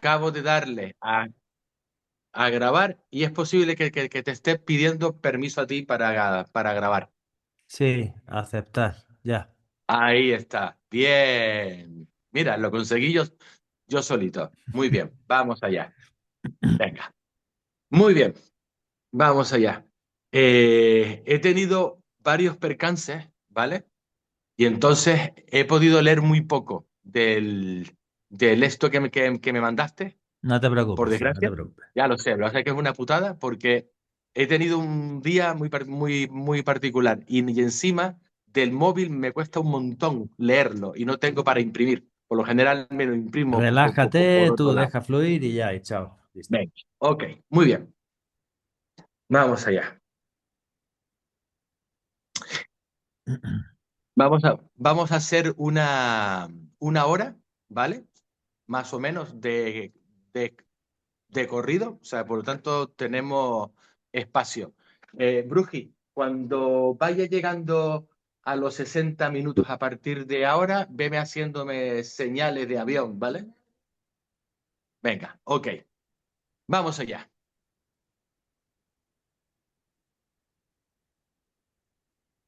acabo de darle a grabar y es posible que te esté pidiendo permiso a ti para grabar. Sí, aceptar, ya. Ahí está. Bien. Mira, lo conseguí yo solito. Muy bien. Vamos allá. Venga. Muy bien. Vamos allá. He tenido varios percances, ¿vale? Y entonces he podido leer muy poco del esto que me mandaste, No te por preocupes, sí, no te desgracia. preocupes. Ya lo sé, lo que que es una putada porque he tenido un día muy particular y encima del móvil me cuesta un montón leerlo y no tengo para imprimir. Por lo general me lo imprimo por Relájate, otro tú lado. deja fluir y ya, y chao. Listo. Venga, ok, muy bien. Vamos allá. Vamos a hacer una hora, ¿vale? Más o menos de, de corrido, o sea, por lo tanto tenemos espacio. Bruji, cuando vaya llegando a los 60 minutos a partir de ahora, veme haciéndome señales de avión, ¿vale? Venga, ok, vamos allá.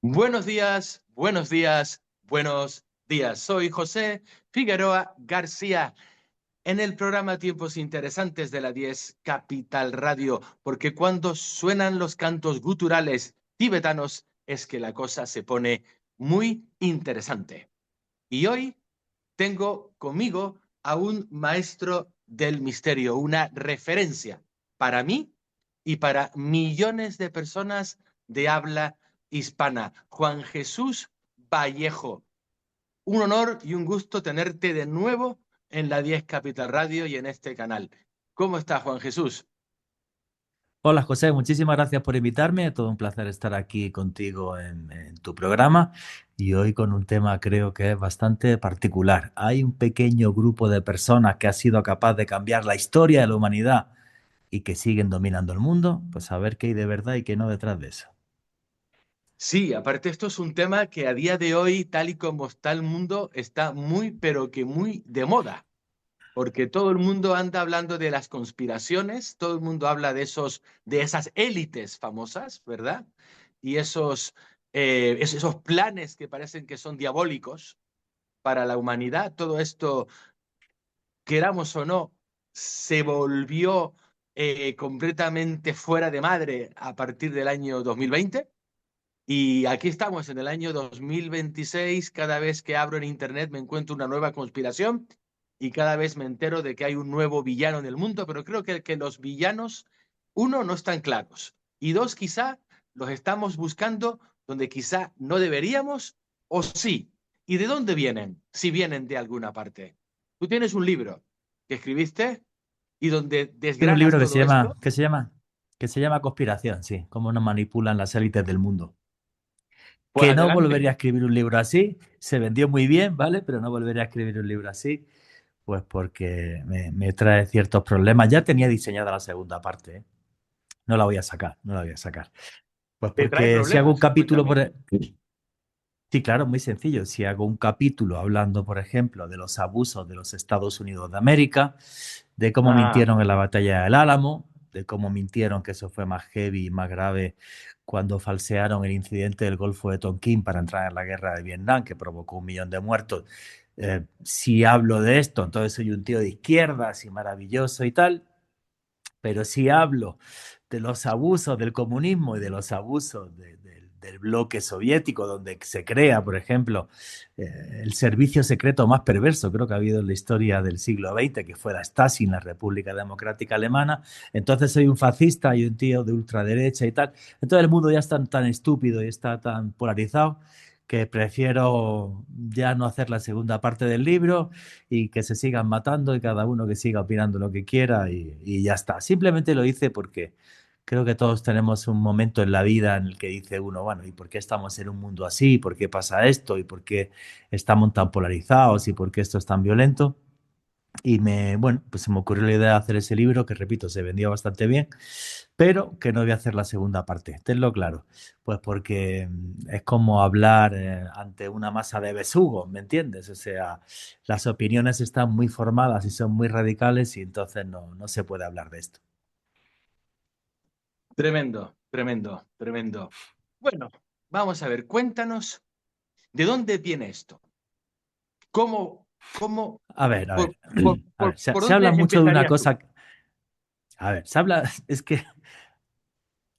Buenos días, buenos días, buenos días. Soy José Figueroa García en el programa Tiempos Interesantes de la 10 Capital Radio, porque cuando suenan los cantos guturales tibetanos es que la cosa se pone muy interesante. Y hoy tengo conmigo a un maestro del misterio, una referencia para mí y para millones de personas de habla hispana, Juan Jesús Vallejo. Un honor y un gusto tenerte de nuevo en la 10 Capital Radio y en este canal. ¿Cómo está Juan Jesús? Hola José, muchísimas gracias por invitarme. Todo un placer estar aquí contigo en tu programa y hoy con un tema creo que es bastante particular. Hay un pequeño grupo de personas que ha sido capaz de cambiar la historia de la humanidad y que siguen dominando el mundo. Pues a ver qué hay de verdad y qué no detrás de eso. Sí, aparte esto es un tema que a día de hoy, tal y como está el mundo, está muy, pero que muy de moda, porque todo el mundo anda hablando de las conspiraciones, todo el mundo habla de esas élites famosas, ¿verdad? Y esos planes que parecen que son diabólicos para la humanidad. Todo esto, queramos o no, se volvió completamente fuera de madre a partir del año 2020. Y aquí estamos en el año 2026. Cada vez que abro en Internet me encuentro una nueva conspiración y cada vez me entero de que hay un nuevo villano en el mundo, pero creo que los villanos, uno, no están claros y dos, quizá los estamos buscando donde quizá no deberíamos o sí. ¿Y de dónde vienen? Si vienen de alguna parte. Tú tienes un libro que escribiste y donde Tiene un desgranas libro todo esto. que se llama Conspiración, sí, cómo nos manipulan las élites del mundo. Pues Que no volvería a adelante. escribir un libro así, se vendió muy bien, ¿vale? Pero no volvería a escribir un libro así, pues porque me trae ciertos problemas. Ya tenía diseñada la segunda parte, ¿eh? No la voy a sacar, no la voy a sacar. Pues Te trae porque si hago un problemas. capítulo Cuéntame. Sí, claro, muy sencillo. Si hago un capítulo hablando, por ejemplo, de los abusos de los Estados Unidos de América, de cómo Ah, mintieron en la batalla del Álamo, de cómo mintieron que eso fue más heavy y más grave cuando falsearon el incidente del Golfo de Tonkin para entrar en la guerra de Vietnam, que provocó 1 millón de muertos. Si hablo de esto, entonces soy un tío de izquierdas y maravilloso y tal, pero si hablo de los abusos del comunismo y de los abusos del bloque soviético, donde se crea, por ejemplo, el servicio secreto más perverso, creo que ha habido en la historia del siglo XX, que fue la Stasi en la República Democrática Alemana. Entonces soy un fascista y un tío de ultraderecha y tal. Entonces el mundo ya está tan estúpido y está tan polarizado que prefiero ya no hacer la segunda parte del libro y que se sigan matando y cada uno que siga opinando lo que quiera y ya está. Simplemente lo hice porque creo que todos tenemos un momento en la vida en el que dice uno, bueno, ¿y por qué estamos en un mundo así? ¿Por qué pasa esto? ¿Y por qué estamos tan polarizados? ¿Y por qué esto es tan violento? Y bueno, pues se me ocurrió la idea de hacer ese libro, que repito, se vendió bastante bien, pero que no voy a hacer la segunda parte, tenlo claro. Pues porque es como hablar ante una masa de besugos, ¿me entiendes? O sea, las opiniones están muy formadas y son muy radicales y entonces no se puede hablar de esto. Tremendo, tremendo, tremendo. Bueno, vamos a ver, cuéntanos, ¿de dónde viene esto? ¿Cómo, cómo, A ver, a ver, a ver, por se dónde habla mucho de una empezarías tú? cosa, a ver, se habla, es que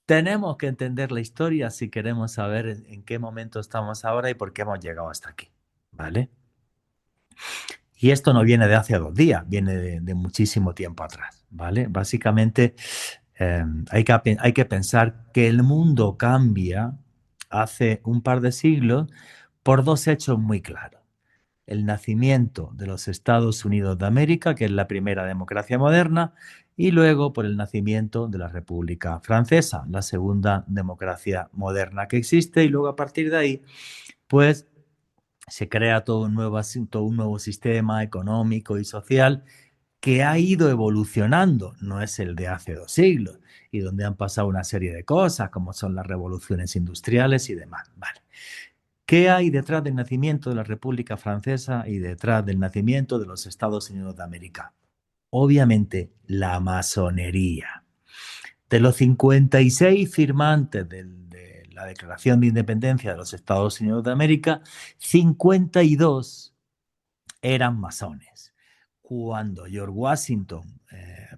tenemos que entender la historia si queremos saber en qué momento estamos ahora y por qué hemos llegado hasta aquí, ¿vale? Y esto no viene de hace 2 días, viene de muchísimo tiempo atrás, ¿vale? Básicamente, hay que pensar que el mundo cambia hace un par de siglos por dos hechos muy claros. El nacimiento de los Estados Unidos de América, que es la primera democracia moderna, y luego por el nacimiento de la República Francesa, la segunda democracia moderna que existe, y luego a partir de ahí, pues se crea todo un nuevo sistema económico y social que ha ido evolucionando, no es el de hace 2 siglos, y donde han pasado una serie de cosas, como son las revoluciones industriales y demás. Vale. ¿Qué hay detrás del nacimiento de la República Francesa y detrás del nacimiento de los Estados Unidos de América? Obviamente, la masonería. De los 56 firmantes de la Declaración de Independencia de los Estados Unidos de América, 52 eran masones. Cuando George Washington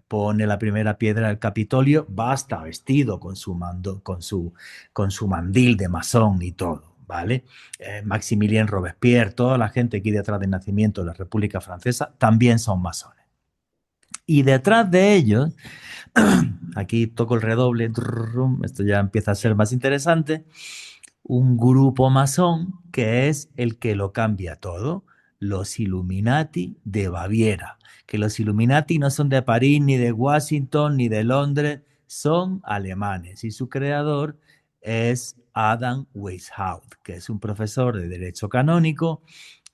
pone la primera piedra del Capitolio, va hasta vestido con su mandil de masón y todo, ¿vale? Maximilien Robespierre, toda la gente aquí detrás del nacimiento de la República Francesa también son masones. Y detrás de ellos, aquí toco el redoble, esto ya empieza a ser más interesante, un grupo masón que es el que lo cambia todo, los Illuminati de Baviera, que los Illuminati no son de París, ni de Washington, ni de Londres, son alemanes y su creador es Adam Weishaupt, que es un profesor de Derecho Canónico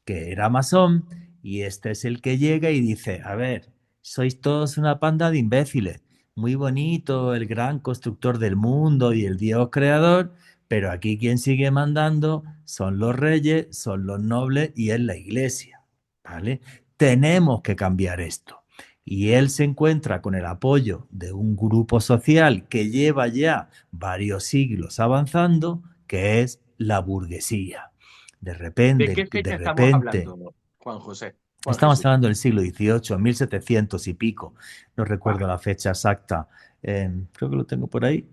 que era masón, y este es el que llega y dice, a ver, sois todos una panda de imbéciles, muy bonito el gran constructor del mundo y el Dios creador, pero aquí quien sigue mandando son los reyes, son los nobles y es la iglesia, ¿vale? Tenemos que cambiar esto. Y él se encuentra con el apoyo de un grupo social que lleva ya varios siglos avanzando, que es la burguesía. ¿De qué De fecha estamos repente, hablando, Juan José? Juan estamos Jesús. hablando del siglo XVIII, 1700 y pico, no Va. recuerdo la fecha exacta. Creo que lo tengo por ahí,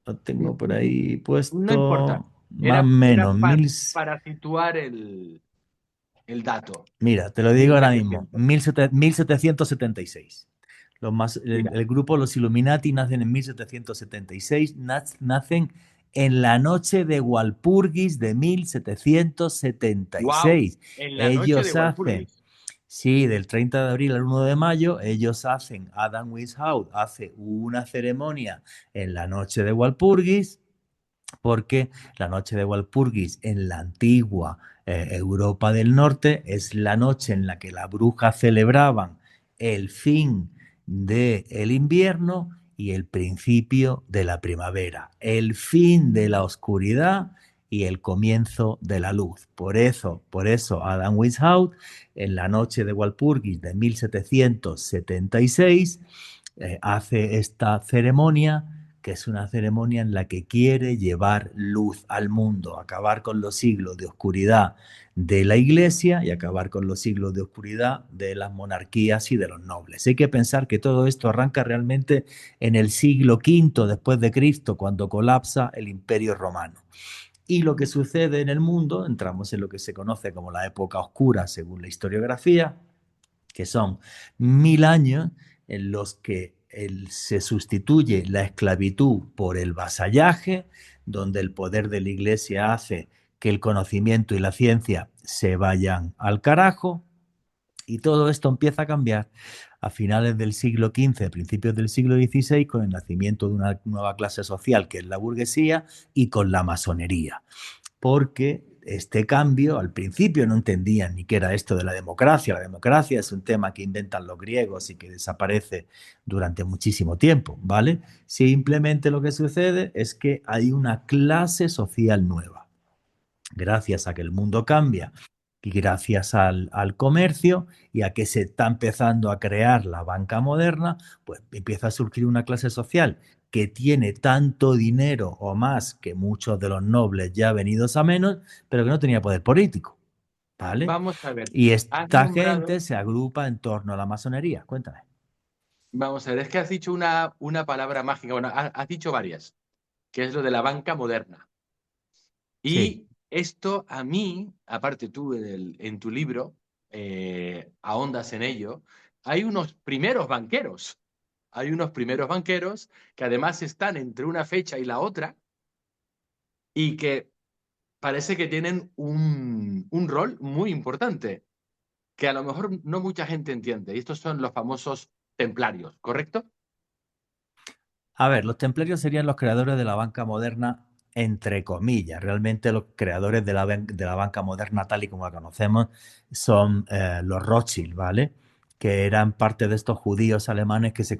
lo tengo por ahí No importa. puesto más o Era menos. para situar el dato. Mira, te lo digo mil ahora mismo, setecientos 1776. Mira, El grupo Los Illuminati nacen en 1776, nacen en la noche de Walpurgis de wow. 1776. En la noche de Ellos hacen, Walpurgis. sí, del 30 de abril al 1 de mayo, Adam Weishaupt hace una ceremonia en la noche de Walpurgis, porque la noche de Walpurgis en la antigua Europa del Norte es la noche en la que las brujas celebraban el fin del invierno y el principio de la primavera, el fin de la oscuridad y el comienzo de la luz. Por eso Adam Weishaupt en la noche de Walpurgis de 1776 hace esta ceremonia, que es una ceremonia en la que quiere llevar luz al mundo, acabar con los siglos de oscuridad de la Iglesia y acabar con los siglos de oscuridad de las monarquías y de los nobles. Hay que pensar que todo esto arranca realmente en el siglo V después de Cristo, cuando colapsa el Imperio Romano. Y lo que sucede en el mundo, entramos en lo que se conoce como la época oscura según la historiografía, que son 1000 años en los que se sustituye la esclavitud por el vasallaje, donde el poder de la iglesia hace que el conocimiento y la ciencia se vayan al carajo, y todo esto empieza a cambiar a finales del siglo XV, principios del siglo XVI, con el nacimiento de una nueva clase social que es la burguesía y con la masonería, porque este cambio, al principio no entendían ni qué era esto de la democracia. La democracia es un tema que inventan los griegos y que desaparece durante muchísimo tiempo, ¿vale? Simplemente lo que sucede es que hay una clase social nueva. Gracias a que el mundo cambia y gracias al comercio y a que se está empezando a crear la banca moderna, pues empieza a surgir una clase social que tiene tanto dinero o más que muchos de los nobles ya venidos a menos, pero que no tenía poder político, ¿vale? Vamos a ver, Y has esta gente nombrado, se agrupa en torno a la masonería. Cuéntame. vamos a ver, es que has dicho una palabra mágica, bueno, has dicho varias, que es lo de la banca moderna. Sí. Y esto a mí, aparte tú en tu libro, ahondas en ello, hay unos primeros banqueros. Hay unos primeros banqueros que además están entre una fecha y la otra y que parece que tienen un rol muy importante, que a lo mejor no mucha gente entiende. Y estos son los famosos templarios, ¿correcto? A ver, los templarios serían los creadores de la banca moderna, entre comillas. Realmente los creadores de la banca moderna tal y como la conocemos son los Rothschild, ¿vale? Que eran parte de estos judíos alemanes que se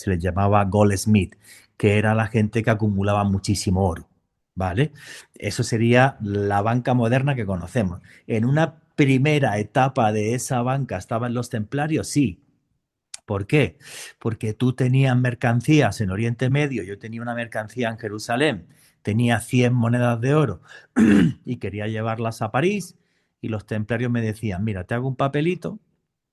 les llamaba Goldsmith, que era la gente que acumulaba muchísimo oro, ¿vale? Eso sería la banca moderna que conocemos. En una primera etapa de esa banca estaban los templarios, sí. ¿Por qué? Porque tú tenías mercancías en Oriente Medio, yo tenía una mercancía en Jerusalén, tenía 100 monedas de oro y quería llevarlas a París y los templarios me decían, mira, te hago un papelito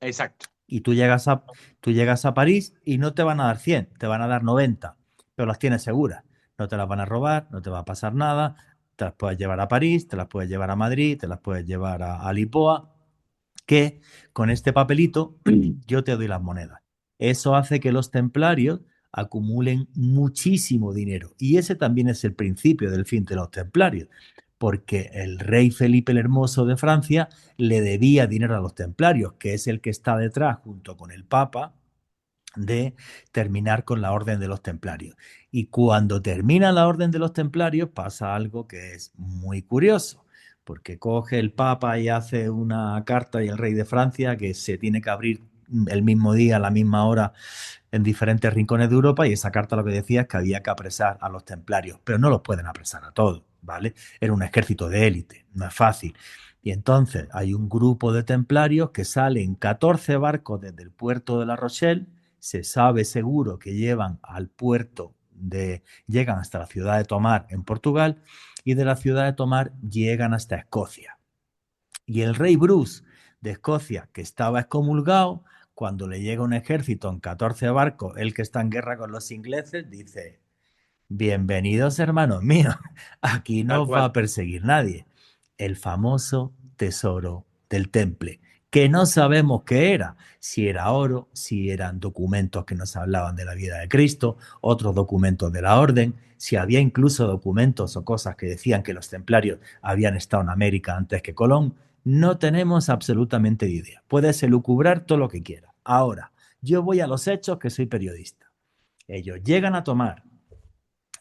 Exacto. y tú llegas a París y no te van a dar 100, te van a dar 90, pero las tienes seguras. No te las van a robar, no te va a pasar nada, te las puedes llevar a París, te las puedes llevar a Madrid, te las puedes llevar a Lisboa, que con este papelito yo te doy las monedas. Eso hace que los templarios acumulen muchísimo dinero. Y ese también es el principio del fin de los templarios, porque el rey Felipe el Hermoso de Francia le debía dinero a los templarios, que es el que está detrás, junto con el Papa, de terminar con la orden de los templarios. Y cuando termina la orden de los templarios pasa algo que es muy curioso, porque coge el Papa y hace una carta y el rey de Francia que se tiene que abrir el mismo día, a la misma hora, en diferentes rincones de Europa, y esa carta lo que decía es que había que apresar a los templarios, pero no los pueden apresar a todos, ¿vale? Era un ejército de élite, no es fácil. Y entonces hay un grupo de templarios que salen 14 barcos desde el puerto de La Rochelle, se sabe seguro que llevan al puerto llegan hasta la ciudad de Tomar en Portugal y de la ciudad de Tomar llegan hasta Escocia. Y el rey Bruce de Escocia, que estaba excomulgado, cuando le llega un ejército en 14 barcos, él que está en guerra con los ingleses, dice, bienvenidos hermanos míos, aquí no Tal os va a cual. perseguir nadie. El famoso tesoro del temple, que no sabemos qué era, si era oro, si eran documentos que nos hablaban de la vida de Cristo, otros documentos de la orden, si había incluso documentos o cosas que decían que los templarios habían estado en América antes que Colón, no tenemos absolutamente idea. Puedes elucubrar todo lo que quieras. Ahora, yo voy a los hechos que soy periodista. Ellos llegan a tomar,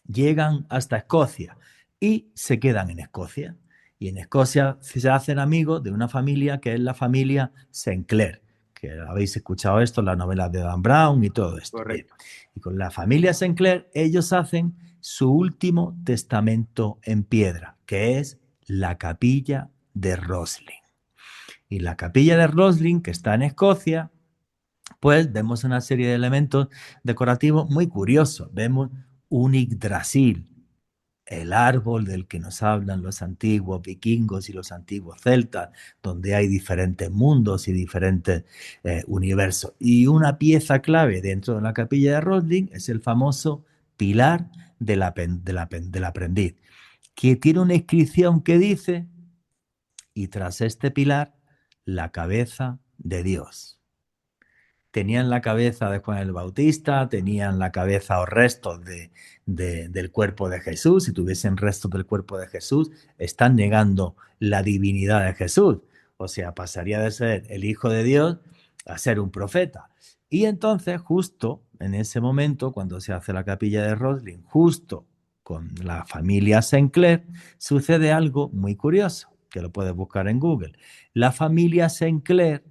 llegan hasta Escocia y se quedan en Escocia. Y en Escocia se hacen amigos de una familia que es la familia Sinclair, que habéis escuchado esto en las novelas de Dan Brown y todo esto. Bien, Correcto. y con la familia Sinclair ellos hacen su último testamento en piedra, que es la capilla de Rosslyn. Y la capilla de Rosslyn, que está en Escocia, pues vemos una serie de elementos decorativos muy curiosos. Vemos un Yggdrasil, el árbol del que nos hablan los antiguos vikingos y los antiguos celtas, donde hay diferentes mundos y diferentes universos. Y una pieza clave dentro de la capilla de Rosling es el famoso pilar del aprendiz, que tiene una inscripción que dice, y tras este pilar, la cabeza de Dios. Tenían la cabeza de Juan el Bautista, tenían la cabeza o restos del cuerpo de Jesús. Si tuviesen restos del cuerpo de Jesús, están negando la divinidad de Jesús. O sea, pasaría de ser el Hijo de Dios a ser un profeta. Y entonces, justo en ese momento, cuando se hace la capilla de Roslin, justo con la familia Sinclair, sucede algo muy curioso. que lo puedes buscar en Google, la familia Sinclair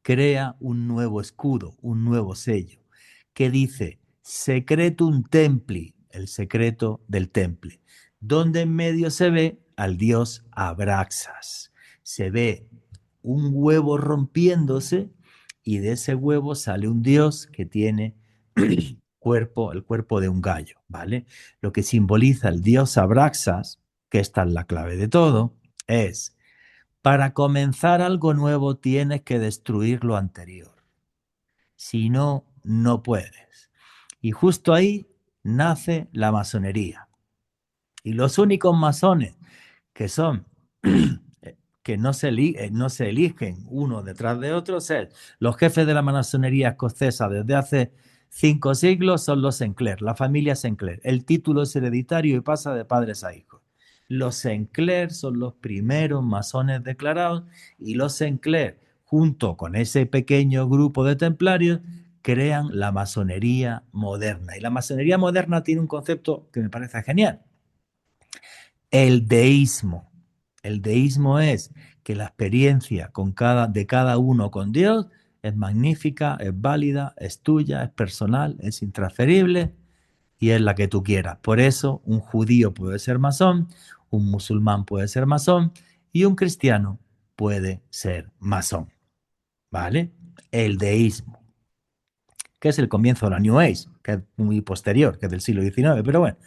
crea un nuevo escudo, un nuevo sello, que dice Secretum Templi, el secreto del temple, donde en medio se ve al dios Abraxas. Se ve un huevo rompiéndose y de ese huevo sale un dios que tiene el cuerpo de un gallo, ¿vale? Lo que simboliza el dios Abraxas, que esta es la clave de todo, es para comenzar algo nuevo tienes que destruir lo anterior. Si no, no puedes. Y justo ahí nace la masonería. Y los únicos masones que son que no se eligen uno detrás de otro, es los jefes de la masonería escocesa desde hace 5 siglos son los Sinclair, la familia Sinclair. El título es hereditario y pasa de padres a hijos. Los Sinclair son los primeros masones declarados y los Sinclair, junto con ese pequeño grupo de templarios, crean la masonería moderna. Y la masonería moderna tiene un concepto que me parece genial: el deísmo. El deísmo es que la experiencia de cada uno con Dios es magnífica, es válida, es tuya, es personal, es intransferible y es la que tú quieras. Por eso un judío puede ser masón, un musulmán puede ser masón y un cristiano puede ser masón. ¿Vale? El deísmo, que es el comienzo de la New Age, que es muy posterior, que es del siglo XIX. Pero bueno,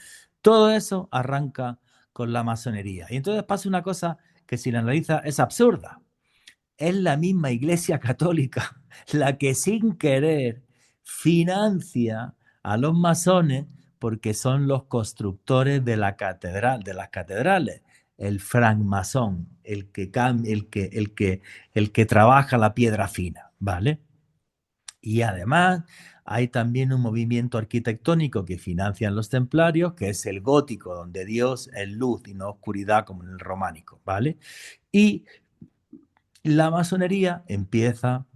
todo eso arranca con la masonería. Y entonces pasa una cosa que si la analiza es absurda. Es la misma Iglesia Católica la que sin querer financia a los masones porque son los constructores de la catedral, de las catedrales. El francmasón, el que trabaja la piedra fina, ¿vale? Y además hay también un movimiento arquitectónico que financian los templarios, que es el gótico, donde Dios es luz y no oscuridad como en el románico, ¿vale? Y la masonería empieza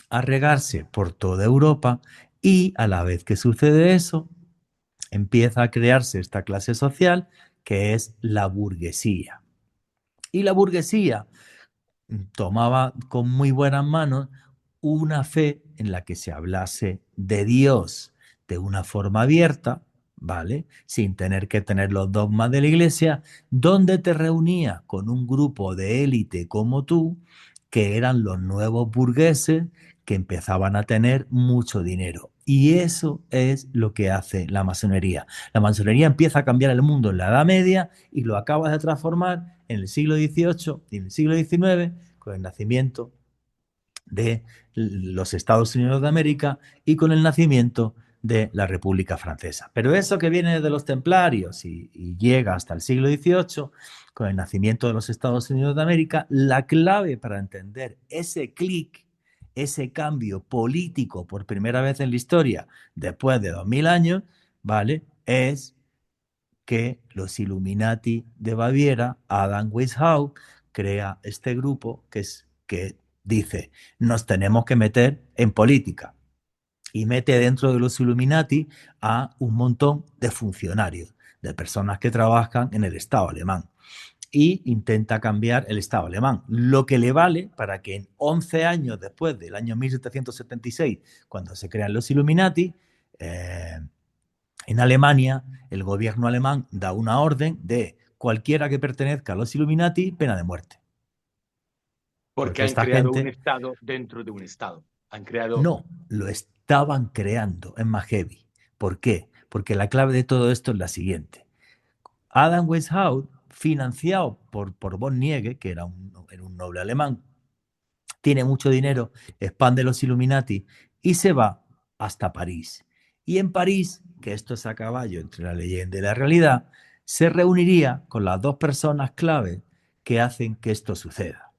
a regarse por toda Europa y a la vez que sucede eso, empieza a crearse esta clase social que es la burguesía. Y la burguesía tomaba con muy buenas manos una fe en la que se hablase de Dios de una forma abierta, ¿vale? Sin tener que tener los dogmas de la iglesia, donde te reunía con un grupo de élite como tú, que eran los nuevos burgueses que empezaban a tener mucho dinero. Y eso es lo que hace la masonería. La masonería empieza a cambiar el mundo en la Edad Media y lo acaba de transformar en el siglo XVIII y en el siglo XIX con el nacimiento de los Estados Unidos de América y con el nacimiento de la República Francesa. Pero eso que viene de los templarios y llega hasta el siglo XVIII, con el nacimiento de los Estados Unidos de América, la clave para entender ese clic, ese cambio político por primera vez en la historia, después de 2000 años, ¿vale? Es que los Illuminati de Baviera, Adam Weishaupt, crea este grupo que dice, nos tenemos que meter en política. Y mete dentro de los Illuminati a un montón de funcionarios, de personas que trabajan en el Estado alemán. Y intenta cambiar el Estado alemán, lo que le vale para que en 11 años después del año 1776, cuando se crean los Illuminati, en Alemania, el gobierno alemán da una orden de cualquiera que pertenezca a los Illuminati, pena de muerte. Porque Porque han esta creado un gente Estado dentro de un Estado. Han creado... no lo estaban creando, es más heavy. ¿Por qué? Porque la clave de todo esto es la siguiente. Adam Weishaupt, financiado por von Niege, que era un noble alemán, tiene mucho dinero, expande los Illuminati y se va hasta París. Y en París, que esto es a caballo entre la leyenda y la realidad, se reuniría con las dos personas clave que hacen que esto suceda.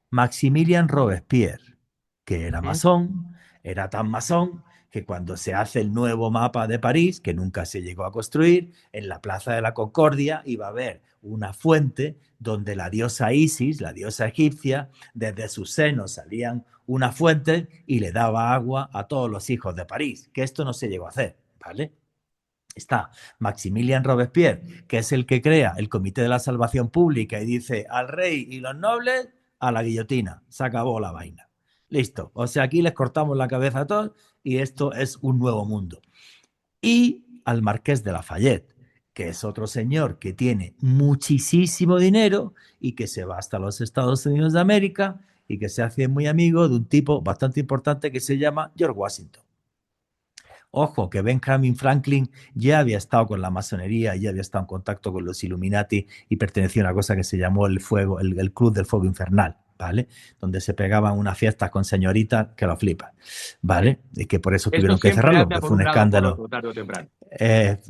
Maximilien Robespierre, que era Ujú. masón, era tan masón que cuando se hace el nuevo mapa de París, que nunca se llegó a construir, en la Plaza de la Concordia iba a haber una fuente donde la diosa Isis, la diosa egipcia, desde sus senos salían una fuente y le daba agua a todos los hijos de París, que esto no se llegó a hacer, ¿vale? Está Maximilien Robespierre, que es el que crea el Comité de la Salvación Pública y dice al rey y los nobles a la guillotina. Se acabó la vaina. Listo. O sea, aquí les cortamos la cabeza a todos y esto es un nuevo mundo. Y al Marqués de Lafayette, que es otro señor que tiene muchísimo dinero y que se va hasta los Estados Unidos de América y que se hace muy amigo de un tipo bastante importante que se llama George Washington. Ojo, que Benjamin Franklin ya había estado con la masonería, ya había estado en contacto con los Illuminati y pertenecía a una cosa que se llamó el Club del Fuego Infernal, ¿vale? Donde se pegaban unas fiestas con señoritas que lo flipan, ¿vale? Y que por eso Esto tuvieron que siempre cerrarlo, anda porque por fue un un lado o por escándalo. otro, tarde o temprano.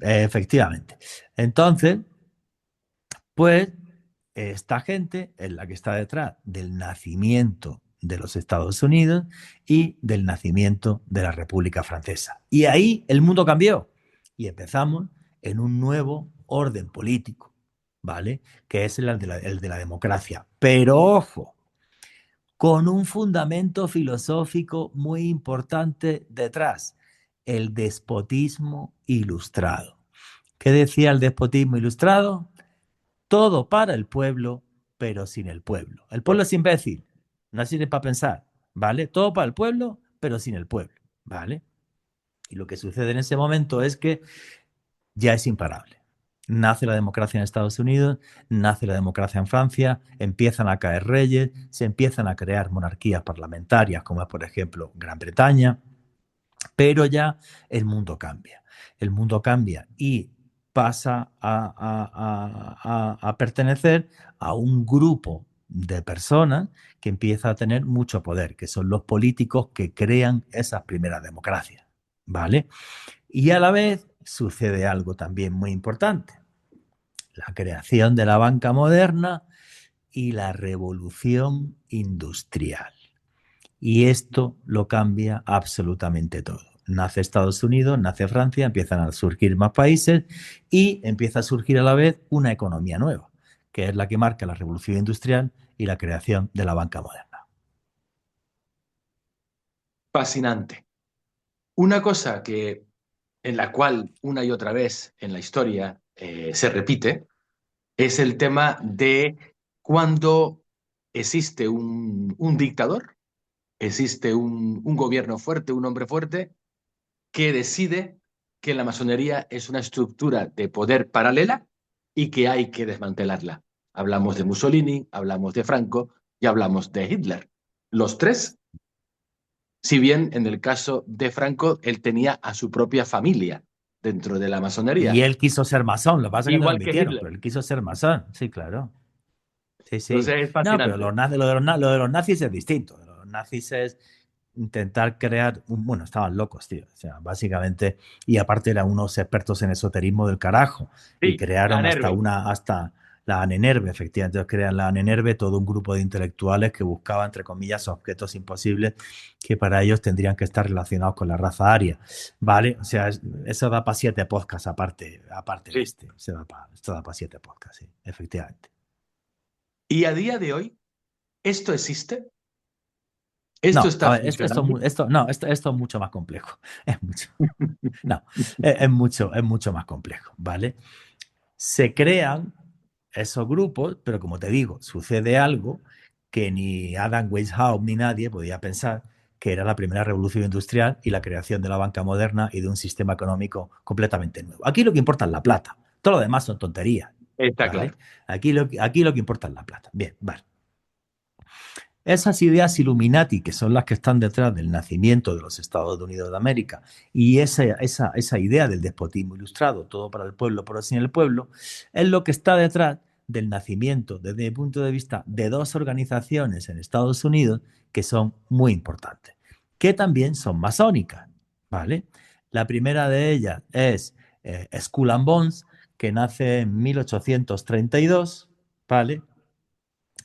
Efectivamente. Entonces, pues esta gente es la que está detrás del nacimiento de los Estados Unidos y del nacimiento de la República Francesa. Y ahí el mundo cambió y empezamos en un nuevo orden político, ¿vale? Que es el de la democracia. Pero ojo, con un fundamento filosófico muy importante detrás, el despotismo ilustrado. ¿Qué decía el despotismo ilustrado? Todo para el pueblo, pero sin el pueblo. El pueblo es imbécil, no sirve para pensar, ¿vale? Todo para el pueblo, pero sin el pueblo, ¿vale? Y lo que sucede en ese momento es que ya es imparable. Nace la democracia en Estados Unidos, nace la democracia en Francia, empiezan a caer reyes, se empiezan a crear monarquías parlamentarias, como es por ejemplo Gran Bretaña, pero ya el mundo cambia. El mundo cambia y pasa a pertenecer a un grupo de personas que empieza a tener mucho poder, que son los políticos que crean esas primeras democracias, ¿vale? Y a la vez sucede algo también muy importante, la creación de la banca moderna y la revolución industrial. Y esto lo cambia absolutamente todo. Nace Estados Unidos, nace Francia, empiezan a surgir más países y empieza a surgir a la vez una economía nueva, que es la que marca la revolución industrial y la creación de la banca moderna. Fascinante. Una cosa que en la cual una y otra vez en la historia se repite es el tema de cuando existe un dictador, existe un gobierno fuerte, un hombre fuerte, que decide que la masonería es una estructura de poder paralela y que hay que desmantelarla. Hablamos de Mussolini, hablamos de Franco y hablamos de Hitler. Los tres, si bien en el caso de Franco, él tenía a su propia familia dentro de la Y masonería, él quiso ser masón, lo que pasa es que no lo igual que admitieron, pero Hitler. él quiso ser masón, sí, claro. Sí, sí. Entonces es No, pero fascinante. lo de los nazis es distinto. Lo de los nazis es intentar crear bueno, estaban locos, tío. O sea, básicamente, y aparte eran unos expertos en esoterismo del carajo. Y Sí, la crearon Nerve. hasta la ANENERVE, efectivamente. Entonces crean la ANENERVE, todo un grupo de intelectuales que buscaban, entre comillas, objetos imposibles que para ellos tendrían que estar relacionados con la raza aria. ¿Vale? O sea, eso da para 7 podcasts aparte de Sí. este. Esto da para 7 podcasts, sí, efectivamente. Y a día de hoy, ¿esto existe? ¿Esto No, a está ver, funcionando? no, esto es mucho más complejo. Es mucho, no, es mucho más complejo, ¿vale? Se crean esos grupos, pero como te digo, sucede algo que ni Adam Weishaupt ni nadie podía pensar, que era la primera revolución industrial y la creación de la banca moderna y de un sistema económico completamente nuevo. Aquí lo que importa es la plata, todo lo demás son tonterías, Está ¿vale? claro. Aquí lo que importa es la plata. Bien, vale. Esas ideas Illuminati, que son las que están detrás del nacimiento de los Estados Unidos de América, y esa idea del despotismo ilustrado, todo para el pueblo, pero sin el pueblo, es lo que está detrás del nacimiento, desde mi punto de vista, de dos organizaciones en Estados Unidos que son muy importantes, que también son masónicas, ¿vale? La primera de ellas es Skull and Bones, que nace en 1832, ¿vale?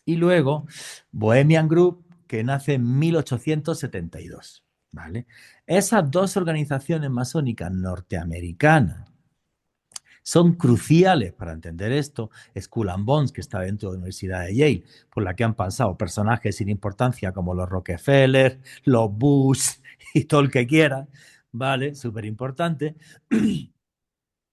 Y luego Bohemian Group, que nace en 1872. ¿Vale? Esas dos organizaciones masónicas norteamericanas son cruciales para entender esto. Skull and Bones, que está dentro de la Universidad de Yale, por la que han pasado personajes sin importancia como los Rockefeller, los Bush y todo el que quiera, ¿vale? Súper importante.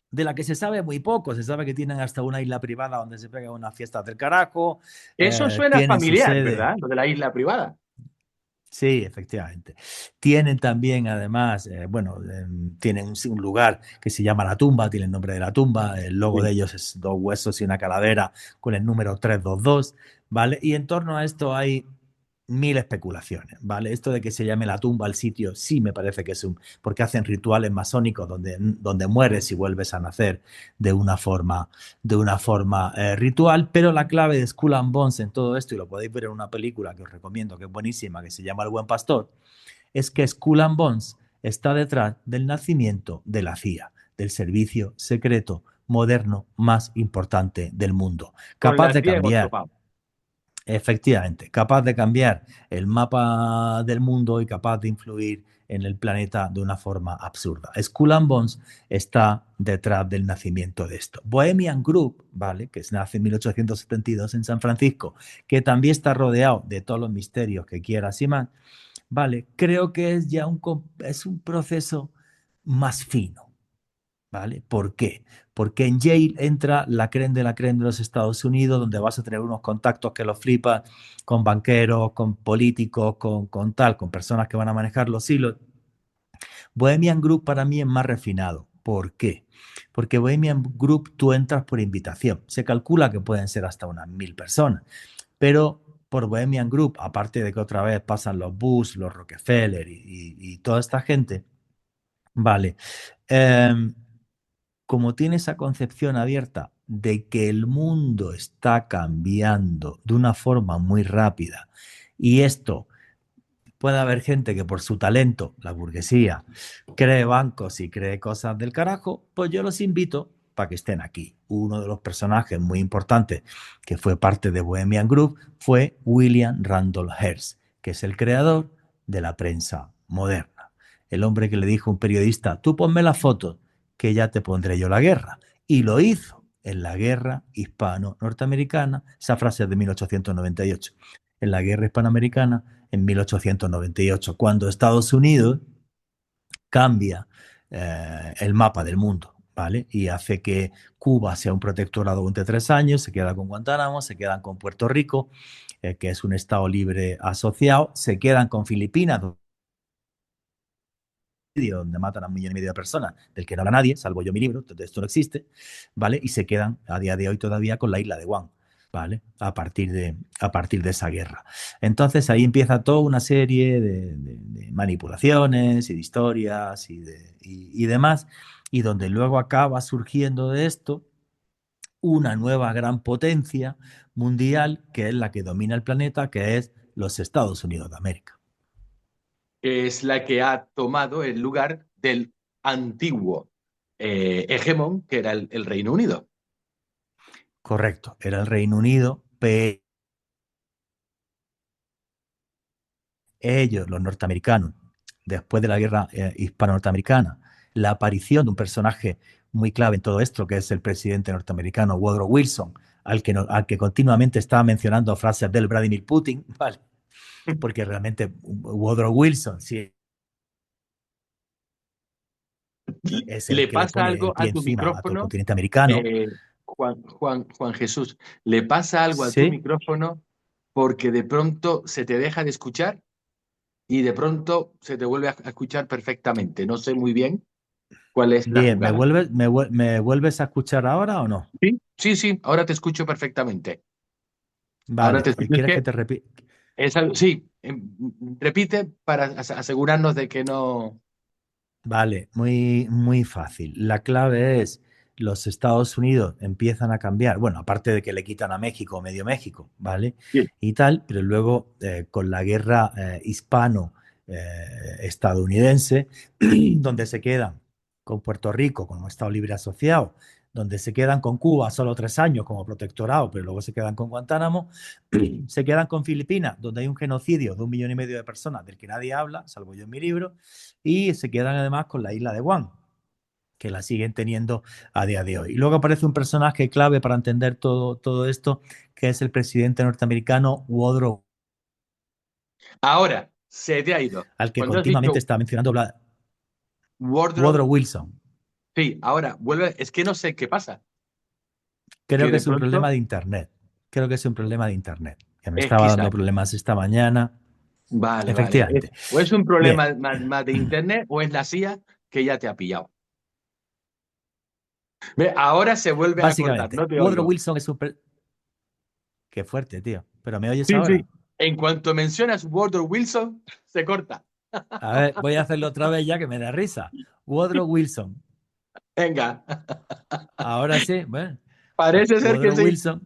de la que se sabe muy poco. Se sabe que tienen hasta una isla privada donde se pegan unas fiestas del carajo, Eso suena tienen su familiar, sede. ¿verdad? Lo de la isla privada. Sí, efectivamente. Tienen también, además, bueno, tienen un lugar que se llama La Tumba, tiene el nombre de la tumba, el logo de Sí. ellos es dos huesos y una calavera con el número 322, ¿vale? Y en torno a esto hay mil especulaciones, ¿vale? Esto de que se llame La Tumba al sitio, sí me parece que es porque hacen rituales masónicos donde mueres y vuelves a nacer de una forma, ritual, pero la clave de Skull and Bones en todo esto, y lo podéis ver en una película que os recomiendo, que es buenísima, que se llama El Buen Pastor, es que Skull and Bones está detrás del nacimiento de la CIA, del servicio secreto moderno más importante del mundo, Con capaz la de tía en otro cambiar. pavo. Efectivamente, capaz de cambiar el mapa del mundo y capaz de influir en el planeta de una forma absurda. Skull and Bones está detrás del nacimiento de esto. Bohemian Group, ¿vale? Que nace en 1872 en San Francisco, que también está rodeado de todos los misterios que quieras y más, ¿vale? Creo que es ya es un proceso más fino. ¿Vale? ¿Por qué? Porque en Yale entra la creen de la creen de los Estados Unidos, donde vas a tener unos contactos que los flipas con banqueros, con políticos, con personas que van a manejar los hilos. Bohemian Group para mí es más refinado. ¿Por qué? Porque Bohemian Group tú entras por invitación. Se calcula que pueden ser hasta unas 1000 personas, pero por Bohemian Group, aparte de que otra vez pasan los Bush, los Rockefeller y toda esta gente, vale. Eh, Como tiene esa concepción abierta de que el mundo está cambiando de una forma muy rápida y esto puede haber gente que por su talento, la burguesía, cree bancos y cree cosas del carajo, pues yo los invito para que estén aquí. Uno de los personajes muy importantes que fue parte de Bohemian Group fue William Randolph Hearst, que es el creador de la prensa moderna. El hombre que le dijo a un periodista, tú ponme las fotos, que ya te pondré yo la guerra. Y lo hizo en la guerra hispano-norteamericana, esa frase es de 1898, en la guerra hispanoamericana en 1898, cuando Estados Unidos cambia el mapa del mundo, ¿vale? Y hace que Cuba sea un protectorado durante 3 años, se queda con Guantánamo, se quedan con Puerto Rico, que es un Estado libre asociado, se quedan con Filipinas, donde matan a 1,5 millones de personas, del que no habla nadie, salvo yo mi libro, entonces esto no existe, ¿vale? Y se quedan a día de hoy todavía con la isla de Guam, ¿vale? A partir de esa guerra. Entonces ahí empieza toda una serie de manipulaciones y de historias y demás, y donde luego acaba surgiendo de esto una nueva gran potencia mundial que es la que domina el planeta, que es los Estados Unidos de América. Que es la que ha tomado el lugar del antiguo hegemón, que era el Reino Unido. Correcto, era el Reino Unido, pero ellos, los norteamericanos, después de la guerra hispano-norteamericana, la aparición de un personaje muy clave en todo esto, que es el presidente norteamericano Woodrow Wilson, al que continuamente estaba mencionando frases del Vladimir Putin, ¿vale? Porque realmente Woodrow Wilson sí es el ¿Le que le pasa pone el algo pie a tu encima a todo el micrófono, continente americano. Juan Jesús? ¿Le pasa algo a tu Sí, micrófono porque de pronto se te deja de escuchar y de pronto se te vuelve a escuchar perfectamente? No sé muy bien cuál es la bien, jugada. me vuelves a escuchar ahora o no? Sí, sí, sí, ahora te escucho perfectamente. Ahora Vale, te escucho. Es ¿quieres que que te repita? es algo, sí, repite para asegurarnos de que no. Vale, muy, muy fácil. La clave es los Estados Unidos empiezan a cambiar, bueno, aparte de que le quitan a México, medio México, ¿vale? Sí. Y tal, pero luego con la guerra hispano-estadounidense, donde se quedan con Puerto Rico como Estado libre asociado, donde se quedan con Cuba solo 3 años como protectorado, pero luego se quedan con Guantánamo, se quedan con Filipinas, donde hay un genocidio de 1,5 millones de personas del que nadie habla, salvo yo en mi libro, y se quedan además con la isla de Guam, que la siguen teniendo a día de hoy. Y luego aparece un personaje clave para entender todo esto, que es el presidente norteamericano Woodrow, Ahora, se te ha ido. al que Cuando has continuamente dicho está mencionando wardrobe, Woodrow Wilson. Sí, ahora vuelve, es que no sé qué pasa, Creo que que de es un pronto problema de Internet. Creo que es un problema de Internet. Que me es estaba dando quizás. problemas esta mañana. Vale, vale. Efectivamente. O es un Bien, problema más de internet o es la CIA que ya te ha pillado. Ve, ahora se vuelve a cortar, básicamente, no te Woodrow oigo. Wilson es un... Qué fuerte, tío. ¿Pero me oyes Sí, ahora? sí. En cuanto mencionas Woodrow Wilson, se corta. A ver, voy a hacerlo otra vez ya que me da risa. Woodrow Wilson. Venga, Ahora sí, bueno, pues parece ser que sí.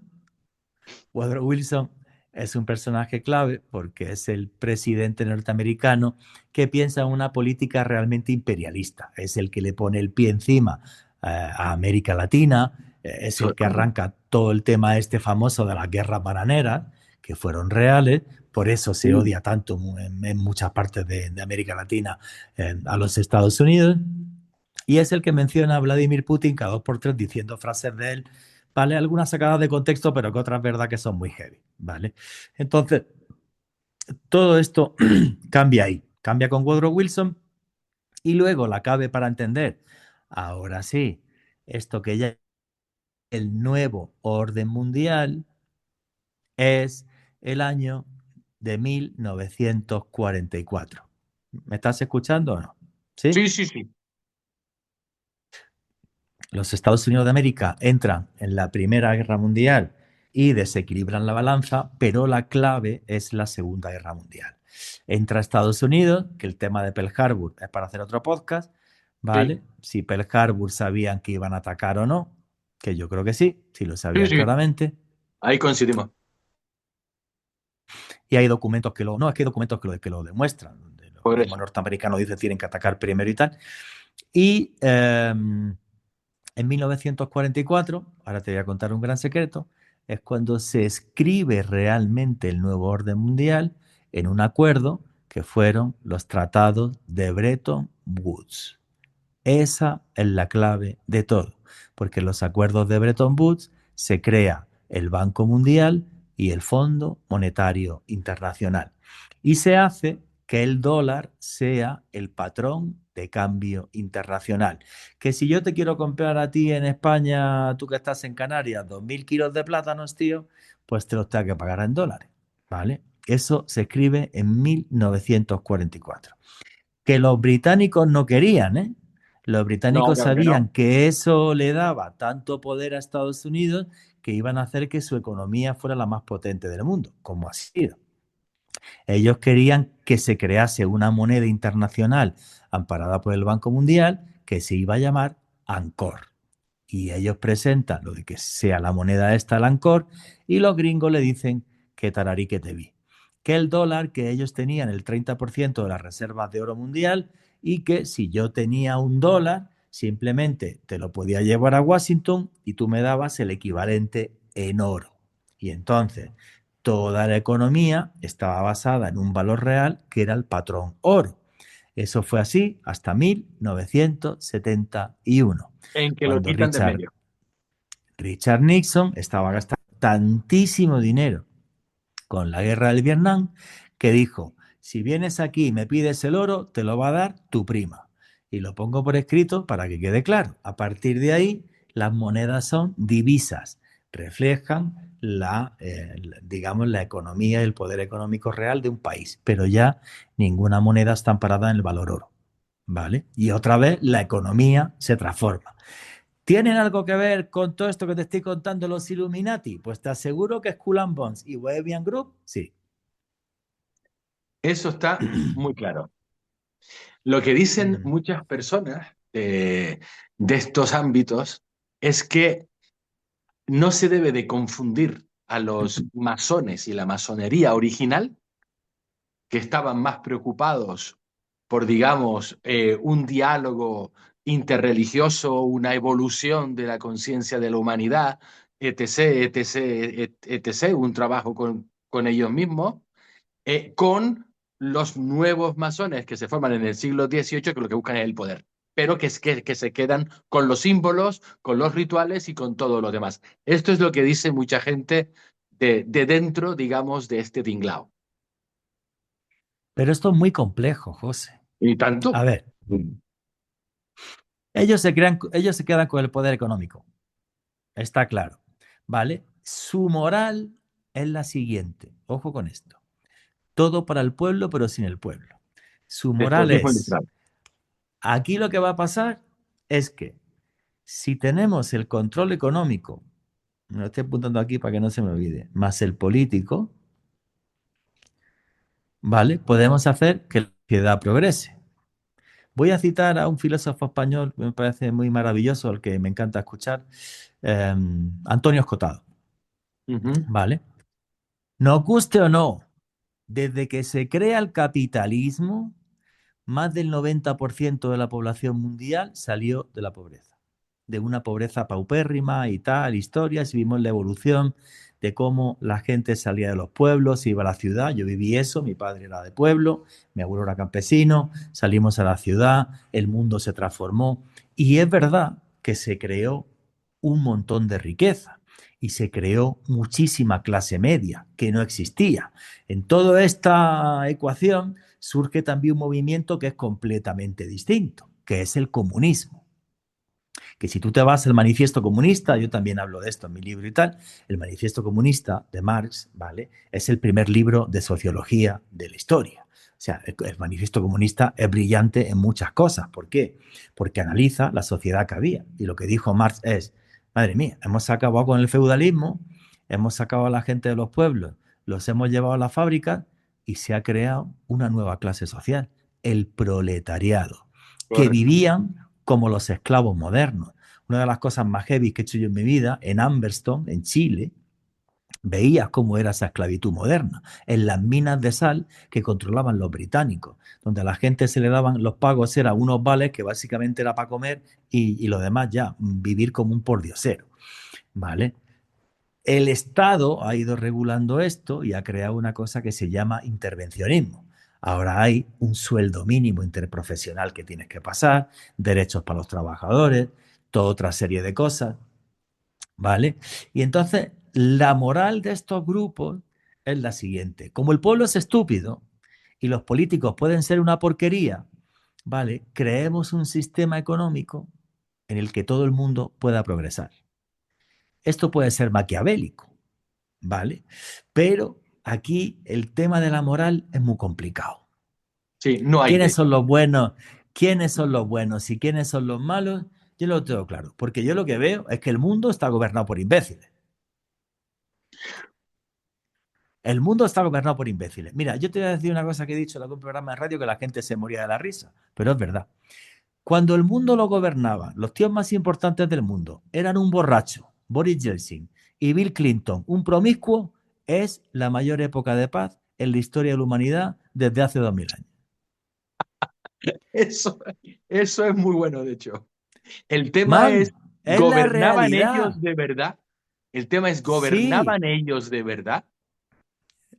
Woodrow Wilson es un personaje clave porque es el presidente norteamericano que piensa en una política realmente imperialista. Es el que le pone el pie encima a América Latina, es el que Total. arranca todo el tema este famoso de las guerras bananeras, que fueron reales, por eso se Sí, odia tanto en muchas partes de América Latina a los Estados Unidos. Y es el que menciona a Vladimir Putin cada dos por tres diciendo frases de él, ¿vale? Algunas sacadas de contexto, pero que otras verdad que son muy heavy, ¿vale? Entonces, todo esto cambia ahí, cambia con Woodrow Wilson y luego la cabe para entender, ahora sí, esto que ya es el nuevo orden mundial es el año de 1944. ¿Me estás escuchando o no? ¿Sí? sí, sí, sí. Los Estados Unidos de América entran en la Primera Guerra Mundial y desequilibran la balanza, pero la clave es la Segunda Guerra Mundial. Entra Estados Unidos, que el tema de Pearl Harbor es para hacer otro podcast, Sí, ¿vale? Si Pearl Harbor sabían que iban a atacar o no, que yo creo que sí, sí lo sí, sabían sí. claramente. Ahí coincidimos. Y hay documentos que lo, no, es que hay documentos que lo demuestran, donde los Por mismos eso. norteamericanos dicen que tienen que atacar primero y tal. Y en 1944, ahora te voy a contar un gran secreto, es cuando se escribe realmente el nuevo orden mundial en un acuerdo que fueron los tratados de Bretton Woods. Esa es la clave de todo, porque en los acuerdos de Bretton Woods se crea el Banco Mundial y el Fondo Monetario Internacional. Y se hace que el dólar sea el patrón de cambio internacional. Que si yo te quiero comprar a ti en España, tú que estás en Canarias, 2.000 kilos de plátanos, tío, pues te los tengo que pagar en dólares, ¿vale? Eso se escribe en 1944 que los británicos no querían, ¿eh? Los No, británicos claro que sabían no. que eso le daba tanto poder a Estados Unidos que iban a hacer que su economía fuera la más potente del mundo, como ha sido. Ellos querían que se crease una moneda internacional amparada por el Banco Mundial que se iba a llamar Ancor. Y ellos presentan lo de que sea la moneda esta el Ancor y los gringos le dicen que tararí que te vi. Que el dólar, que ellos tenían el 30% de las reservas de oro mundial y que si yo tenía un dólar, simplemente te lo podía llevar a Washington y tú me dabas el equivalente en oro. Y entonces toda la economía estaba basada en un valor real que era el patrón oro. Eso fue así hasta 1971, En que lo cuando quitan de en medio. Richard Nixon estaba gastando tantísimo dinero con la guerra del Vietnam que dijo, si vienes aquí y me pides el oro, te lo va a dar tu prima. Y lo pongo por escrito para que quede claro. A partir de ahí, las monedas son divisas, reflejan digamos, la economía y el poder económico real de un país, pero ya ninguna moneda está amparada en el valor oro. ¿Vale? Y otra vez la economía se transforma. ¿Tienen algo que ver con todo esto que te estoy contando los Illuminati? Pues te aseguro que Skull and Bones y Bohemian Group, sí. Eso está muy claro. Lo que dicen Mm. muchas personas de estos ámbitos es que no se debe de confundir a los masones y la masonería original, que estaban más preocupados por, digamos, un diálogo interreligioso, una evolución de la conciencia de la humanidad, etc., etc., etc., un trabajo con ellos mismos, con los nuevos masones que se forman en el siglo XVIII, que lo que buscan es el poder, pero que se quedan con los símbolos, con los rituales y con todo lo demás. Esto es lo que dice mucha gente de dentro, digamos, de este tinglao. Pero esto es muy complejo, José. Y A tanto. ver, ellos se quedan con el poder económico, está claro, ¿vale? Su moral es la siguiente, ojo con esto, todo para el pueblo pero sin el pueblo. Su moral Despotismo es, industrial. aquí lo que va a pasar es que si tenemos el control económico, me lo estoy apuntando aquí para que no se me olvide, más el político, ¿vale? Podemos hacer que la sociedad progrese. Voy a citar a un filósofo español que me parece muy maravilloso, al que me encanta escuchar, Antonio Escotado, Ujú. ¿vale? Nos guste o no, desde que se crea el capitalismo, más del 90% de la población mundial salió de la pobreza, de una pobreza paupérrima y tal, historias, y vimos la evolución de cómo la gente salía de los pueblos, iba a la ciudad, yo viví eso, mi padre era de pueblo, mi abuelo era campesino, salimos a la ciudad, el mundo se transformó, y es verdad que se creó un montón de riqueza y se creó muchísima clase media que no existía. En toda esta ecuación surge también un movimiento que es completamente distinto, que es el comunismo. Que si tú te vas al manifiesto comunista, yo también hablo de esto en mi libro y tal, el manifiesto comunista de Marx, ¿vale? Es el primer libro de sociología de la historia. O sea, el manifiesto comunista es brillante en muchas cosas. ¿Por qué? Porque analiza la sociedad que había. Y lo que dijo Marx es, madre mía, hemos acabado con el feudalismo, hemos sacado a la gente de los pueblos, los hemos llevado a las fábricas y se ha creado una nueva clase social, el proletariado, que Correcto. vivían como los esclavos modernos. Una de las cosas más heavy que he hecho yo en mi vida, en Amberstone, en Chile, veías cómo era esa esclavitud moderna, en las minas de sal que controlaban los británicos, donde a la gente se le daban los pagos, eran unos vales que básicamente era para comer y lo demás ya, vivir como un pordiosero, ¿vale? El Estado ha ido regulando esto y ha creado una cosa que se llama intervencionismo. Ahora hay un sueldo mínimo interprofesional que tienes que pasar, derechos para los trabajadores, toda otra serie de cosas, ¿vale? Y entonces la moral de estos grupos es la siguiente. Como el pueblo es estúpido y los políticos pueden ser una porquería, ¿vale? Creemos un sistema económico en el que todo el mundo pueda progresar. Esto puede ser maquiavélico, ¿vale? Pero aquí el tema de la moral es muy complicado. Sí, no hay de ¿Quiénes hecho. son los buenos? ¿Quiénes son los buenos y quiénes son los malos? Yo lo tengo claro, porque yo lo que veo es que el mundo está gobernado por imbéciles. El mundo está gobernado por imbéciles. Mira, yo te voy a decir una cosa que he dicho en algún programa de radio que la gente se moría de la risa, pero es verdad. Cuando el mundo lo gobernaban, los tíos más importantes del mundo eran un borracho, Boris Yeltsin, y Bill Clinton, un promiscuo, es la mayor época de paz en la historia de la humanidad desde hace 2000 años. Eso, eso es muy bueno, de hecho. El tema es, Man, es la ¿gobernaban ellos realidad. de verdad? El tema es, Sí, ¿gobernaban ellos de verdad?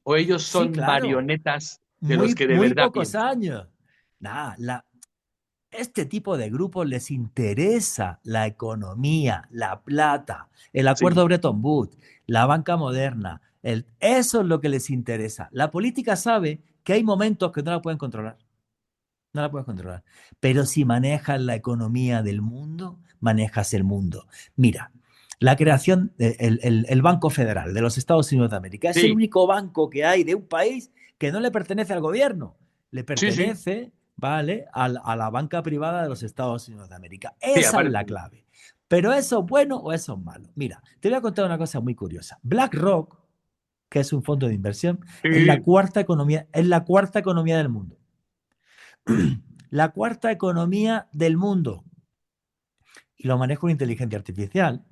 ¿O ellos sí, son claro. marionetas de los Muy, que de muy verdad pocos piensan? años. Nada, este tipo de grupos les interesa la economía, la plata, el acuerdo Sí, Bretton Woods, la banca moderna. Eso es lo que les interesa. La política sabe que hay momentos que no la pueden controlar. No la puedes controlar. Pero si manejas la economía del mundo, manejas el mundo. Mira, la creación del Banco Federal de los Estados Unidos de América es el sí, único banco que hay de un país que no le pertenece al gobierno. Le sí, sí, pertenece, ¿vale?, a la banca privada de los Estados Unidos de América. sí, Esa es la aparece. clave. Pero ¿eso es bueno o eso es malo? Mira, te voy a contar una cosa muy curiosa. BlackRock, que es un fondo de inversión, Sí, es la cuarta economía del mundo. La cuarta economía del mundo y lo maneja una inteligencia artificial.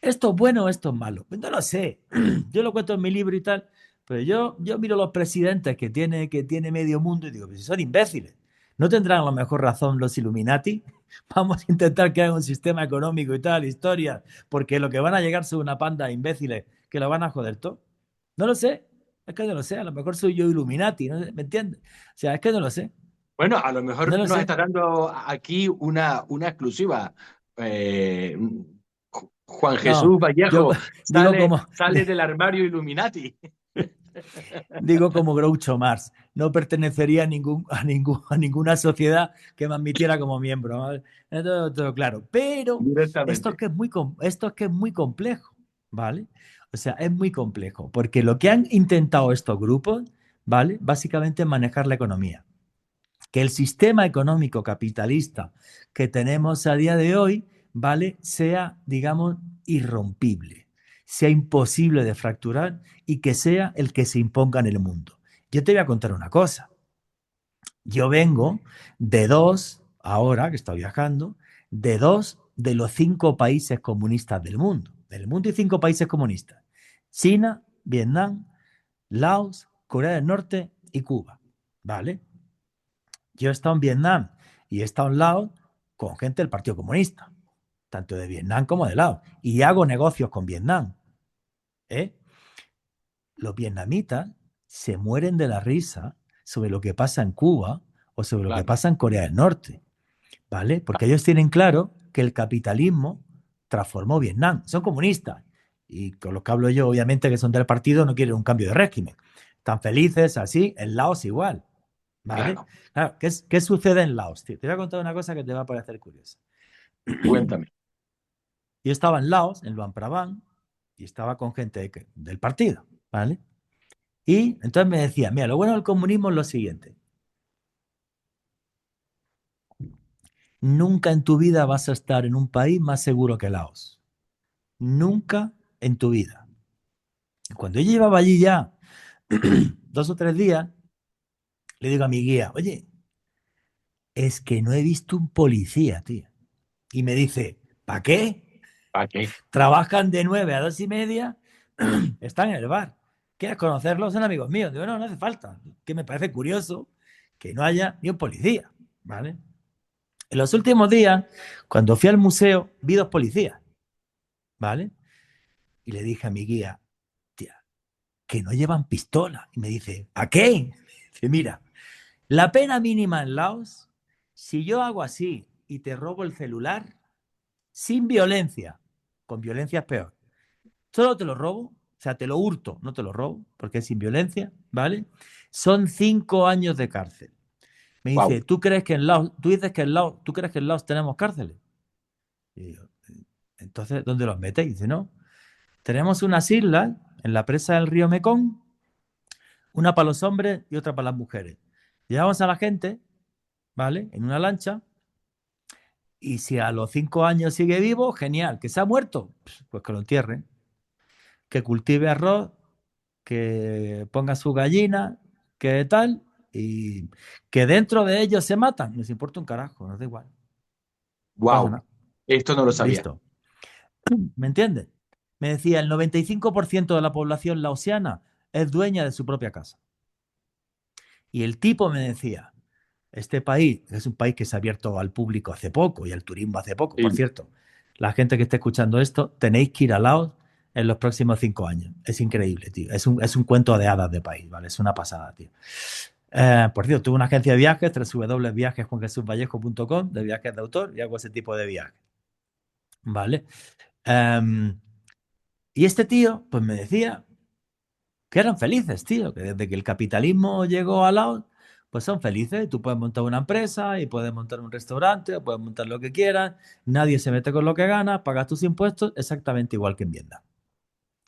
¿Esto es bueno o esto es malo? Pues no lo sé. Yo lo cuento en mi libro y tal, pero yo miro los presidentes que tiene medio mundo y digo, pues si son imbéciles. ¿No tendrán a lo mejor razón los Illuminati? Vamos a intentar crear un sistema económico y tal, historia, porque lo que van a llegar son una panda de imbéciles que lo van a joder todo. No lo sé. Es que no lo sé. A lo mejor soy yo Illuminati, ¿no? ¿Me entiendes? O sea, es que no lo sé. bueno, a lo No mejor lo nos sé. está dando aquí una exclusiva. Eh, Juan No, Jesús yo Vallejo digo sale, como, sale del armario Illuminati. Digo como Groucho Marx, no pertenecería a ninguna sociedad que me admitiera como miembro, ¿vale? Todo claro. Pero Directamente. esto es que es muy complejo, ¿vale? O sea, es muy complejo, porque lo que han intentado estos grupos, ¿vale? Básicamente es manejar la economía. Que el sistema económico capitalista que tenemos a día de hoy, ¿vale? Sea, digamos, irrompible, sea imposible de fracturar y que sea el que se imponga en el mundo. Yo te voy a contar una cosa. Yo vengo de dos, ahora que estoy viajando, de dos de los 5 países comunistas del mundo. Del mundo y 5 países comunistas. China, Vietnam, Laos, Corea del Norte y Cuba. ¿Vale? Yo he estado en Vietnam y he estado en Laos con gente del Partido Comunista, tanto de Vietnam como de Laos. Y hago negocios con Vietnam. ¿Eh? Los vietnamitas se mueren de la risa sobre lo que pasa en Cuba o sobre lo que Claro. pasa en Corea del Norte, ¿vale? Porque ellos tienen claro que el capitalismo transformó Vietnam. Son comunistas. Y con los que hablo yo, obviamente, que son del partido, no quieren un cambio de régimen. Están felices así, en Laos igual. ¿Vale? Claro. Claro, ¿qué sucede en Laos? Tío? Te voy a contar una cosa que te va a parecer curiosa. Cuéntame. Yo estaba en Laos, en Luang Prabang, y estaba con gente del partido, ¿vale? Y entonces me decía, mira, lo bueno del comunismo es lo siguiente. Nunca en tu vida vas a estar en un país más seguro que Laos. Nunca en tu vida. Y cuando yo llevaba allí ya 2 o 3 días, le digo a mi guía, oye, es que no he visto un policía, tío. Y me dice, ¿para qué? ¿Para qué? Trabajan de 9 a 2:30, están en el bar. ¿Quieres conocerlos? Son amigos míos. Digo, no, no hace falta. Que me parece curioso que no haya ni un policía, ¿vale? En los últimos días, cuando fui al museo, vi 2 policías, ¿vale? Y le dije a mi guía, tía, que no llevan pistola. Y me dice, ¿a qué? Dice, mira, la pena mínima en Laos, si yo hago así y te robo el celular, sin violencia, con violencia es peor. Solo te lo robo, o sea, te lo hurto, no te lo robo, porque es sin violencia, ¿vale? Son 5 años de cárcel. Me Wow. dice, ¿tú crees que en Laos, tú dices que en Laos, ¿tú crees que en Laos tenemos cárceles? Y yo, entonces, ¿dónde los metéis? Dice, no, tenemos unas islas en la presa del río Mekong, una para los hombres y otra para las mujeres. Llevamos a la gente, ¿vale? En una lancha, y si a los 5 años sigue vivo, genial. ¿Que se ha muerto? Pues que lo entierren. Que cultive arroz, que ponga su gallina, que tal, y que dentro de ellos se matan. Les importa un carajo, nos da igual. No pasa Wow. nada. Esto no lo sabía. Listo. ¿Me entiendes? Me decía, el 95% de la población laosiana es dueña de su propia casa. Y el tipo me decía, este país es un país que se ha abierto al público hace poco y al turismo hace poco. Por Sí. cierto, la gente que esté escuchando esto, tenéis que ir a Laos en los próximos 5 años. Es increíble, tío. Es un cuento de hadas de país, ¿vale? Es una pasada, tío. Por cierto, tuve una agencia de viajes, www.viajesjuanjesusvallejo.com, de viajes de autor, y hago ese tipo de viajes, ¿vale? Um, y este tío, pues me decía que eran felices, tío, que desde que el capitalismo llegó al lado, pues son felices. Tú puedes montar una empresa y puedes montar un restaurante, o puedes montar lo que quieras, nadie se mete con lo que ganas, pagas tus impuestos exactamente igual que en Vietnam,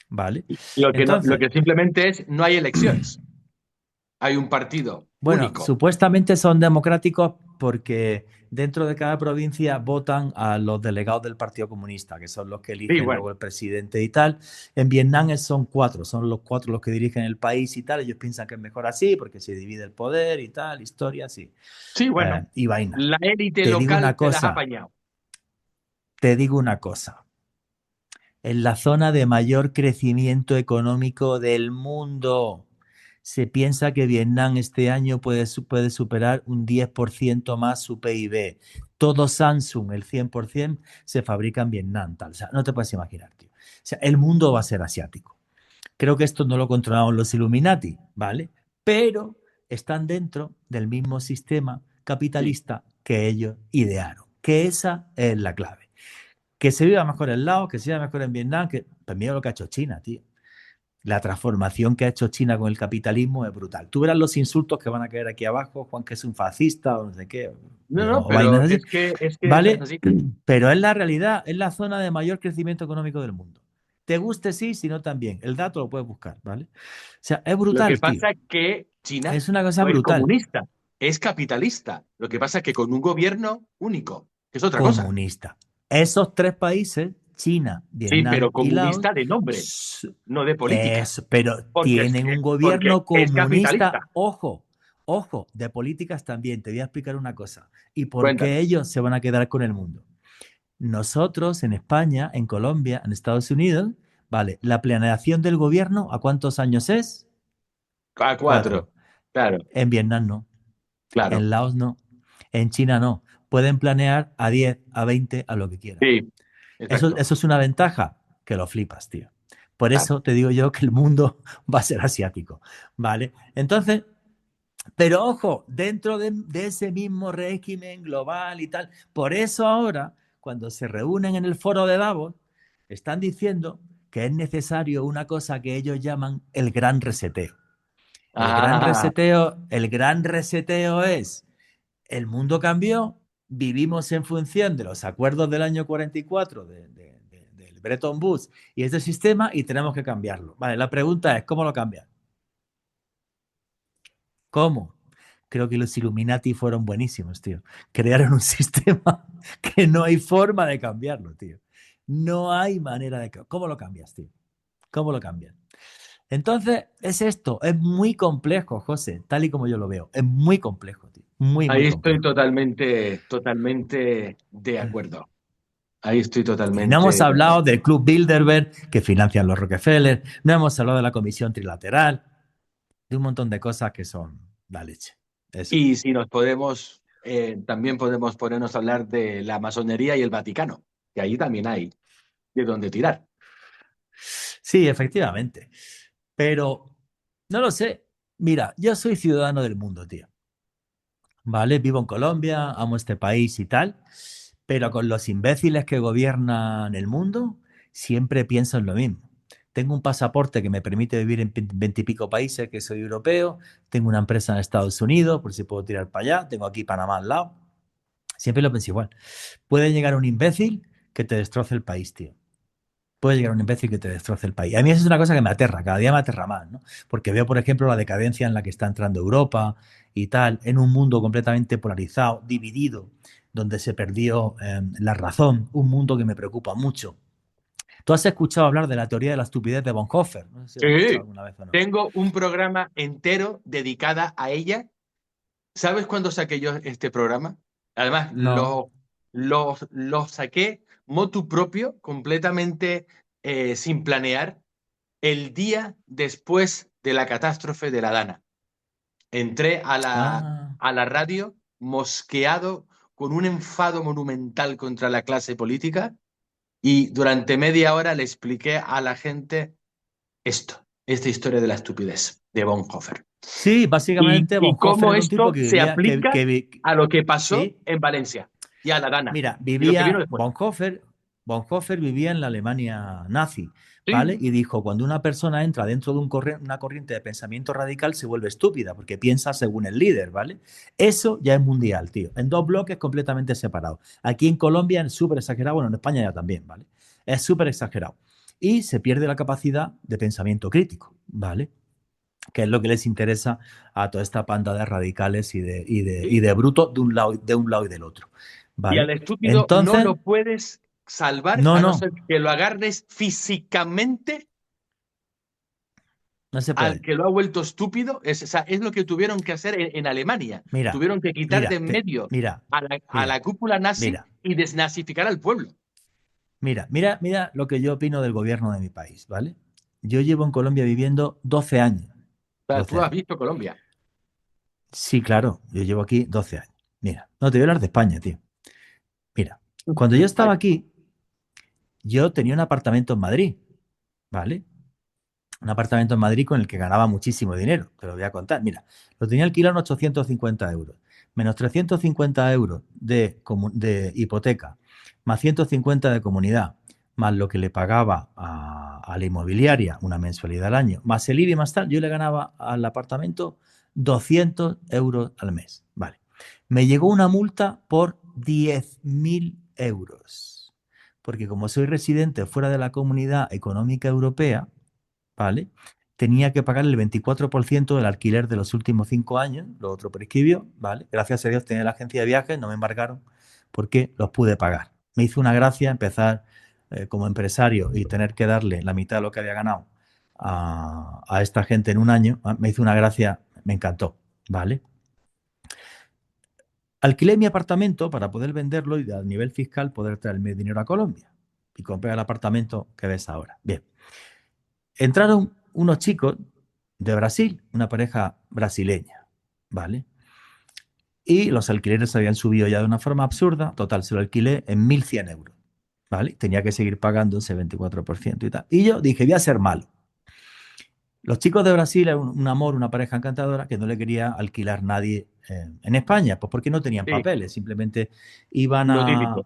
¿vale? Lo que no, lo Entonces, que simplemente es, no hay elecciones. Hay un partido bueno, único. supuestamente son democráticos porque dentro de cada provincia votan a los delegados del Partido Comunista, que son los que Sí, eligen bueno. luego el presidente y tal. En Vietnam son 4, son los 4 los que dirigen el país y tal. Ellos piensan que es mejor así porque se divide el poder y tal, historia así. Sí, bueno. Y vaina. La élite Te digo local una te las ha cosa, apañado. te digo una cosa. En la zona de mayor crecimiento económico del mundo. Se piensa que Vietnam este año puede superar un 10% más su PIB. Todo Samsung, el 100%, se fabrica en Vietnam. Tal. O sea, no te puedes imaginar, tío. O sea, el mundo va a ser asiático. Creo que esto no lo controlamos los Illuminati, ¿vale? Pero están dentro del mismo sistema Sí. capitalista que ellos idearon. Que esa es la clave. Que se viva mejor en Laos, que se viva mejor en Vietnam, que pues mira lo que ha hecho China, tío. La transformación que ha hecho China con el capitalismo es brutal. Tú verás los insultos que van a caer aquí abajo, Juan, que es un fascista o no sé qué, No, no, o vainas pero así, es que eso es ¿vale? así. Pero es la realidad, es la zona de mayor crecimiento económico del mundo. Te guste sí, si no también. El dato lo puedes buscar, ¿vale? O sea, es Lo que brutal, tío. pasa es que China Es una cosa no es brutal. comunista, es capitalista. Lo que pasa es que con un gobierno único, que es otra cosa. Comunista. Esos tres países, China, Sí, Vietnam pero y Laos, comunista de nombre, no de política. pero tienen un Porque gobierno es capitalista. comunista. Ojo, ojo, de políticas también. Te voy a explicar una cosa. ¿Y por qué Cuéntame. ellos se van a quedar con el mundo? Nosotros en España, en Colombia, en Estados Unidos, vale, la planeación del gobierno, ¿a cuántos años es? A Cuatro. cuatro. Claro, En Vietnam no. claro. En Laos no. En China no. Pueden planear a 10, a 20, a lo que quieran. Sí, exacto. Eso es una ventaja que lo flipas, tío. Por Claro. eso te digo yo que el mundo va a ser asiático, ¿vale? Entonces, pero ojo, dentro de ese mismo régimen global y tal, por eso ahora, cuando se reúnen en el foro de Davos, están diciendo que es necesario una cosa que ellos llaman el gran reseteo. Ah, El gran reseteo es el mundo cambió, vivimos en función de los acuerdos del año 44 del Bretton Woods y este sistema y tenemos que cambiarlo. Vale, la pregunta es, ¿cómo lo cambian? ¿Cómo? Creo que los Illuminati fueron buenísimos, tío. Crearon un sistema que no hay forma de cambiarlo, tío. No hay manera de... ¿Cómo lo cambias, tío? ¿Cómo lo cambias? Entonces, es esto, es muy complejo, José, tal y como yo lo veo. Es muy complejo, tío. Muy, muy ahí estoy complejo. totalmente, totalmente de acuerdo. Ahí estoy Y no hemos totalmente de acuerdo. hablado del Club Bilderberg que financian los Rockefeller, no hemos hablado de la Comisión Trilateral, de un montón de cosas que son la leche. Eso. Y si nos podemos, también podemos ponernos a hablar de la masonería y el Vaticano, que ahí también hay de dónde tirar. Sí, efectivamente. Pero no lo sé. Mira, yo soy ciudadano del mundo, tío. ¿Vale? Vivo en Colombia, amo este país y tal, pero con los imbéciles que gobiernan el mundo, siempre pienso en lo mismo. Tengo un pasaporte que me permite vivir en 20 y pico países, que soy europeo, tengo una empresa en Estados Unidos, por si puedo tirar para allá, tengo aquí Panamá al lado. Siempre lo pienso igual. Puede llegar un imbécil que te destroce el país, tío. Puede llegar un imbécil que te destroce el país. A mí eso es una cosa que me aterra, cada día me aterra más, ¿no? Porque veo, por ejemplo, la decadencia en la que está entrando Europa y tal, en un mundo completamente polarizado, dividido, donde se perdió la razón, un mundo que me preocupa mucho. ¿Tú has escuchado hablar de la teoría de la estupidez de Bonhoeffer? No sé si lo has escuchado Sí, alguna vez o no. tengo un programa entero dedicada a ella. ¿Sabes cuándo saqué yo este programa? Además, No. lo saqué motu propio, completamente sin planear, el día después de la catástrofe de la Dana. Entré Ah, a la radio mosqueado con un enfado monumental contra la clase política y durante media hora le expliqué a la gente esta historia de la estupidez de Bonhoeffer. sí, básicamente Y Bonhoeffer cómo era un tipo esto que se vivía, aplica a lo que pasó sí. en Valencia y a la Dana Mira, y lo que vino después. Bonhoeffer vivía en la Alemania nazi, ¿vale? Sí, Y dijo, cuando una persona entra dentro de una corriente de pensamiento radical, se vuelve estúpida, porque piensa según el líder, ¿vale? Eso ya es mundial, tío, en dos bloques completamente separados. Aquí en Colombia es súper exagerado, bueno, en España ya también, ¿vale? Es súper exagerado. Y se pierde la capacidad de pensamiento crítico, ¿vale? Que es lo que les interesa a toda esta panda de radicales y sí. de brutos de un lado y del otro. Y ¿Vale? al estúpido no Entonces, lo puedes salvar no, a no no, ser que lo agarres físicamente no se al puede. que lo ha vuelto estúpido. O sea, es lo que tuvieron que hacer en Alemania. Mira, Tuvieron que quitar de mira, en medio mira, a la cúpula nazi mira, y desnazificar al pueblo. mira lo que yo opino del gobierno de mi país, ¿vale? Yo llevo en Colombia viviendo 12 años. O sea, 12 tú has años. visto Colombia. Sí, claro, yo llevo aquí 12 años. Mira, no te voy a hablar de España, tío. Mira, cuando yo estaba aquí, yo tenía un apartamento en Madrid, ¿vale? Un apartamento en Madrid con el que ganaba muchísimo dinero. Te lo voy a contar. Mira, lo tenía alquilado en 850 euros, menos 350 euros de hipoteca, más 150 de comunidad, más lo que le pagaba a la inmobiliaria, una mensualidad al año, más el IBI, más tal, yo le ganaba al apartamento 200 euros al mes. Vale. Me llegó una multa por 10.000 euros. Porque como soy residente fuera de la Comunidad Económica Europea, ¿vale? Tenía que pagar el 24% del alquiler de los últimos 5 años, lo otro prescribió, ¿vale? Gracias a Dios tenía la agencia de viajes, no me embargaron porque los pude pagar. Me hizo una gracia empezar como empresario y tener que darle la mitad de lo que había ganado a esta gente en un año. Me hizo una gracia, me encantó, ¿vale? Alquilé mi apartamento para poder venderlo y a nivel fiscal poder traerme dinero a Colombia. Y compré el apartamento que ves ahora. Bien. Entraron unos chicos de Brasil, una pareja brasileña, ¿vale? Y los alquileres habían subido ya de una forma absurda. Total, se lo alquilé en 1.100 euros, ¿vale? Tenía que seguir pagando ese 24% y tal. Y yo dije, voy a ser malo. Los chicos de Brasil eran un amor, una pareja encantadora que no le quería alquilar nadie en España, pues porque no tenían Sí, papeles, simplemente iban lo a... típico.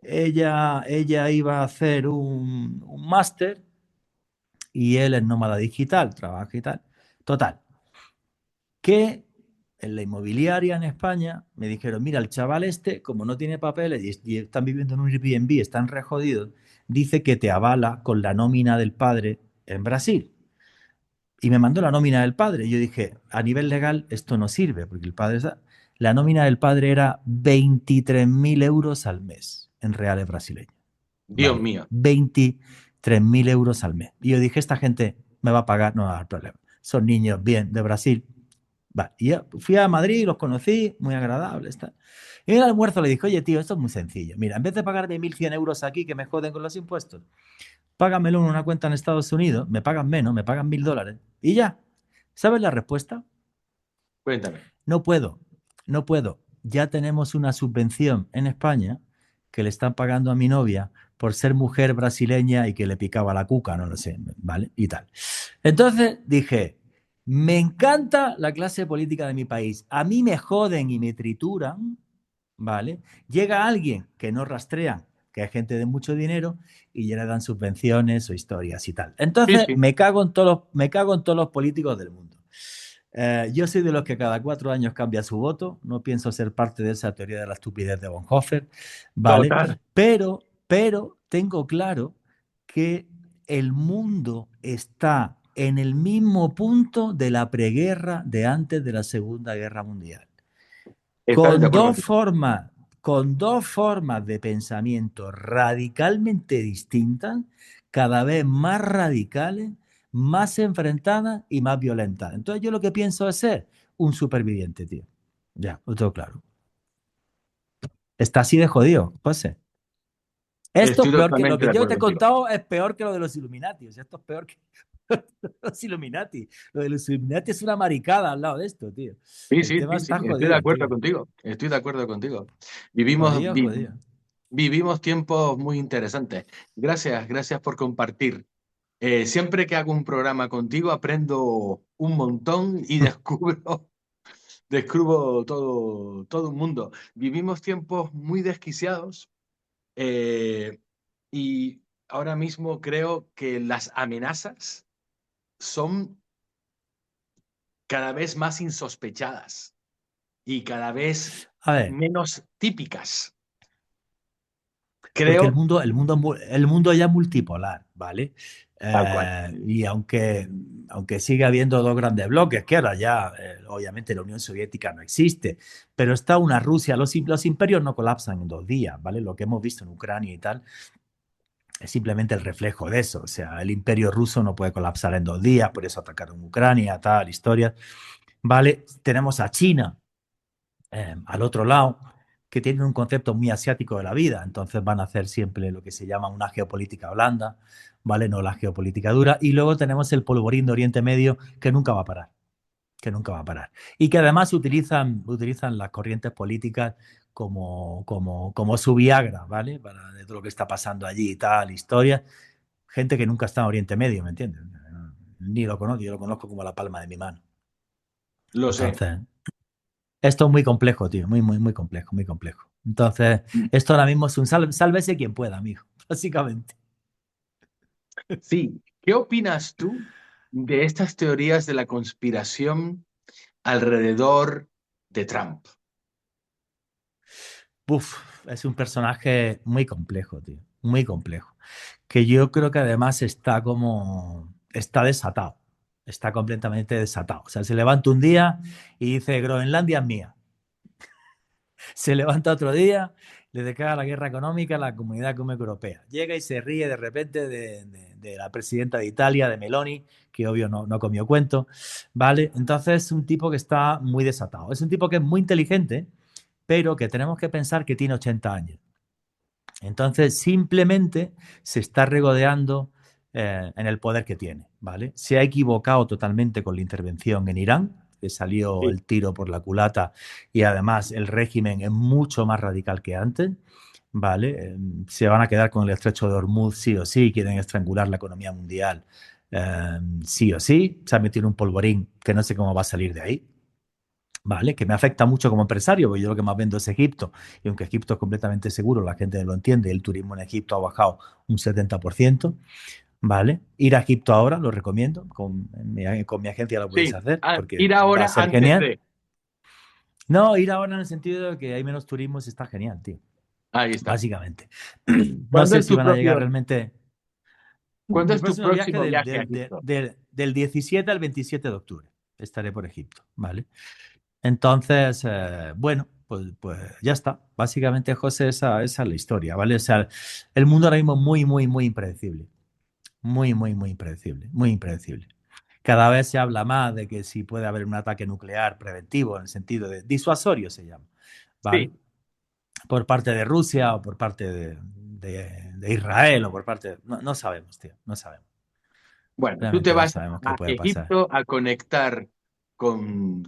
Ella iba a hacer un máster y él es nómada digital, trabaja y tal. Total, que en la inmobiliaria en España me dijeron, mira, el chaval este, como no tiene papeles y están viviendo en un Airbnb, están re jodidos, dice que te avala con la nómina del padre en Brasil. Y me mandó la nómina del padre. Y yo dije, a nivel legal esto no sirve, porque el padre la nómina del padre era 23.000 euros al mes en reales brasileños. Dios Vale, mío. 23.000 euros al mes. Y yo dije, esta gente me va a pagar, no va a dar problema. Son niños bien de Brasil. Va. Y yo fui a Madrid, los conocí, muy agradables. Tal. Y en el almuerzo le dije, oye, tío, esto es muy sencillo. Mira, en vez de pagarme 1.100 euros aquí, que me joden con los impuestos, págamelo en una cuenta en Estados Unidos, me pagan menos, me pagan 1.000 dólares. Y ya. ¿Sabes la respuesta? Cuéntame. No puedo, no puedo. Ya tenemos una subvención en España que le están pagando a mi novia por ser mujer brasileña y que le picaba la cuca, no lo sé, ¿vale? Y tal. Entonces dije, me encanta la clase política de mi país. A mí me joden y me trituran, ¿vale? Llega alguien que no rastrean, que hay gente de mucho dinero y ya le dan subvenciones o historias y tal. Sí, Entonces sí. me cago en todos los políticos del mundo. Yo soy de los que cada 4 años cambia su voto. No pienso ser parte de esa teoría de la estupidez de Bonhoeffer, ¿vale? Total. Pero tengo claro que el mundo está en el mismo punto de la preguerra de antes de la Segunda Guerra Mundial, Estás de con acuerdo dos contigo. formas, con dos formas de pensamiento radicalmente distintas, cada vez más radicales, más enfrentadas y más violentas. Entonces yo lo que pienso es ser un superviviente, tío. Ya, lo tengo claro. Está así de jodido, José. Esto es Estoy peor que lo totalmente que de yo acuerdo te he contigo. contado, es peor que lo de los Illuminati. O sea, esto es peor que los Illuminati. Lo de los Illuminati es una maricada al lado de esto, tío. Sí, El sí, tema sí, sí. está Estoy de jodido, acuerdo tío. contigo. Estoy de acuerdo contigo. Vivimos, Jodido, jodido. vivimos tiempos muy interesantes. Gracias, gracias por compartir. Siempre que hago un programa contigo aprendo un montón y descubro todo un mundo. Vivimos tiempos muy desquiciados eh, y ahora mismo creo que las amenazas son cada vez más insospechadas y cada vez A ver, menos típicas. porque Creo, el mundo ya es multipolar, ¿vale? tal cual. Y aunque sigue habiendo dos grandes bloques, que ahora ya, obviamente, la Unión Soviética no existe, pero está una Rusia, los imperios no colapsan en 2 días, ¿vale? Lo que hemos visto en Ucrania y tal es simplemente el reflejo de eso. O sea, el imperio ruso no puede colapsar en 2 días, por eso atacaron Ucrania, tal, historia, ¿vale? Tenemos a China al otro lado, que tienen un concepto muy asiático de la vida, entonces van a hacer siempre lo que se llama una geopolítica blanda, ¿vale? No la geopolítica dura. Y luego tenemos el polvorín de Oriente Medio que nunca va a parar, que nunca va a parar. Y que además utilizan las corrientes políticas como su Viagra, ¿vale? Para de todo lo que está pasando allí y tal, historia. Gente que nunca está en Oriente Medio, ¿me entiendes? Ni lo conozco, yo lo conozco como la palma de mi mano. Lo sé. Entonces, esto es muy complejo, tío, muy, muy, muy complejo, muy complejo. Entonces, esto ahora mismo es un sálvese quien pueda, amigo. básicamente. Sí, ¿qué opinas tú de estas teorías de la conspiración alrededor de Trump? Uf, es un personaje muy complejo, tío, muy complejo. Que yo creo que además está desatado, está completamente desatado. O sea, se levanta un día y dice, Groenlandia es mía. Se levanta otro día, le declara la guerra económica a la Comunidad Económica Europea. Llega y se ríe de repente de la presidenta de Italia, de Meloni, que obvio no comió cuento, ¿vale? Entonces es un tipo que está muy desatado. Es un tipo que es muy inteligente, pero que tenemos que pensar que tiene 80 años. Entonces, simplemente se está regodeando en el poder que tiene, ¿vale? Se ha equivocado totalmente con la intervención en Irán, que salió Sí, el tiro por la culata y además el régimen es mucho más radical que antes, ¿vale? Se van a quedar con el estrecho de Hormuz sí o sí, quieren estrangular la economía mundial sí o sí, se ha metido en un polvorín que no sé cómo va a salir de ahí, ¿vale? Que me afecta mucho como empresario, porque yo lo que más vendo es Egipto, y aunque Egipto es completamente seguro, la gente lo entiende, el turismo en Egipto ha bajado un 70%, ¿vale? Ir a Egipto ahora, lo recomiendo, con mi agencia lo podéis sí. hacer, Ah, porque ir va a ahora ser antes genial. de. No, ir ahora en el sentido de que hay menos turismo y está genial, tío, Ahí está. básicamente. No ¿Cuándo sé es si tu van a llegar propio, realmente. cuándo Mi es tu próximo viaje próximo viaje a Egipto? del 17 al 27 de octubre. Estaré por Egipto, ¿vale? Entonces, bueno, pues ya está. Básicamente, José, esa es la historia, ¿vale? O sea, el mundo ahora mismo es muy, muy, muy impredecible. Muy, muy, muy impredecible. Muy impredecible. Cada vez se habla más de que si puede haber un ataque nuclear preventivo, en el sentido de disuasorio se llama, ¿vale? Sí. Por parte de Rusia o por parte de Israel o por parte. No sabemos, tío. No sabemos. Bueno, tú te Realmente no vas sabemos qué a puede pasar. Egipto a conectar Con,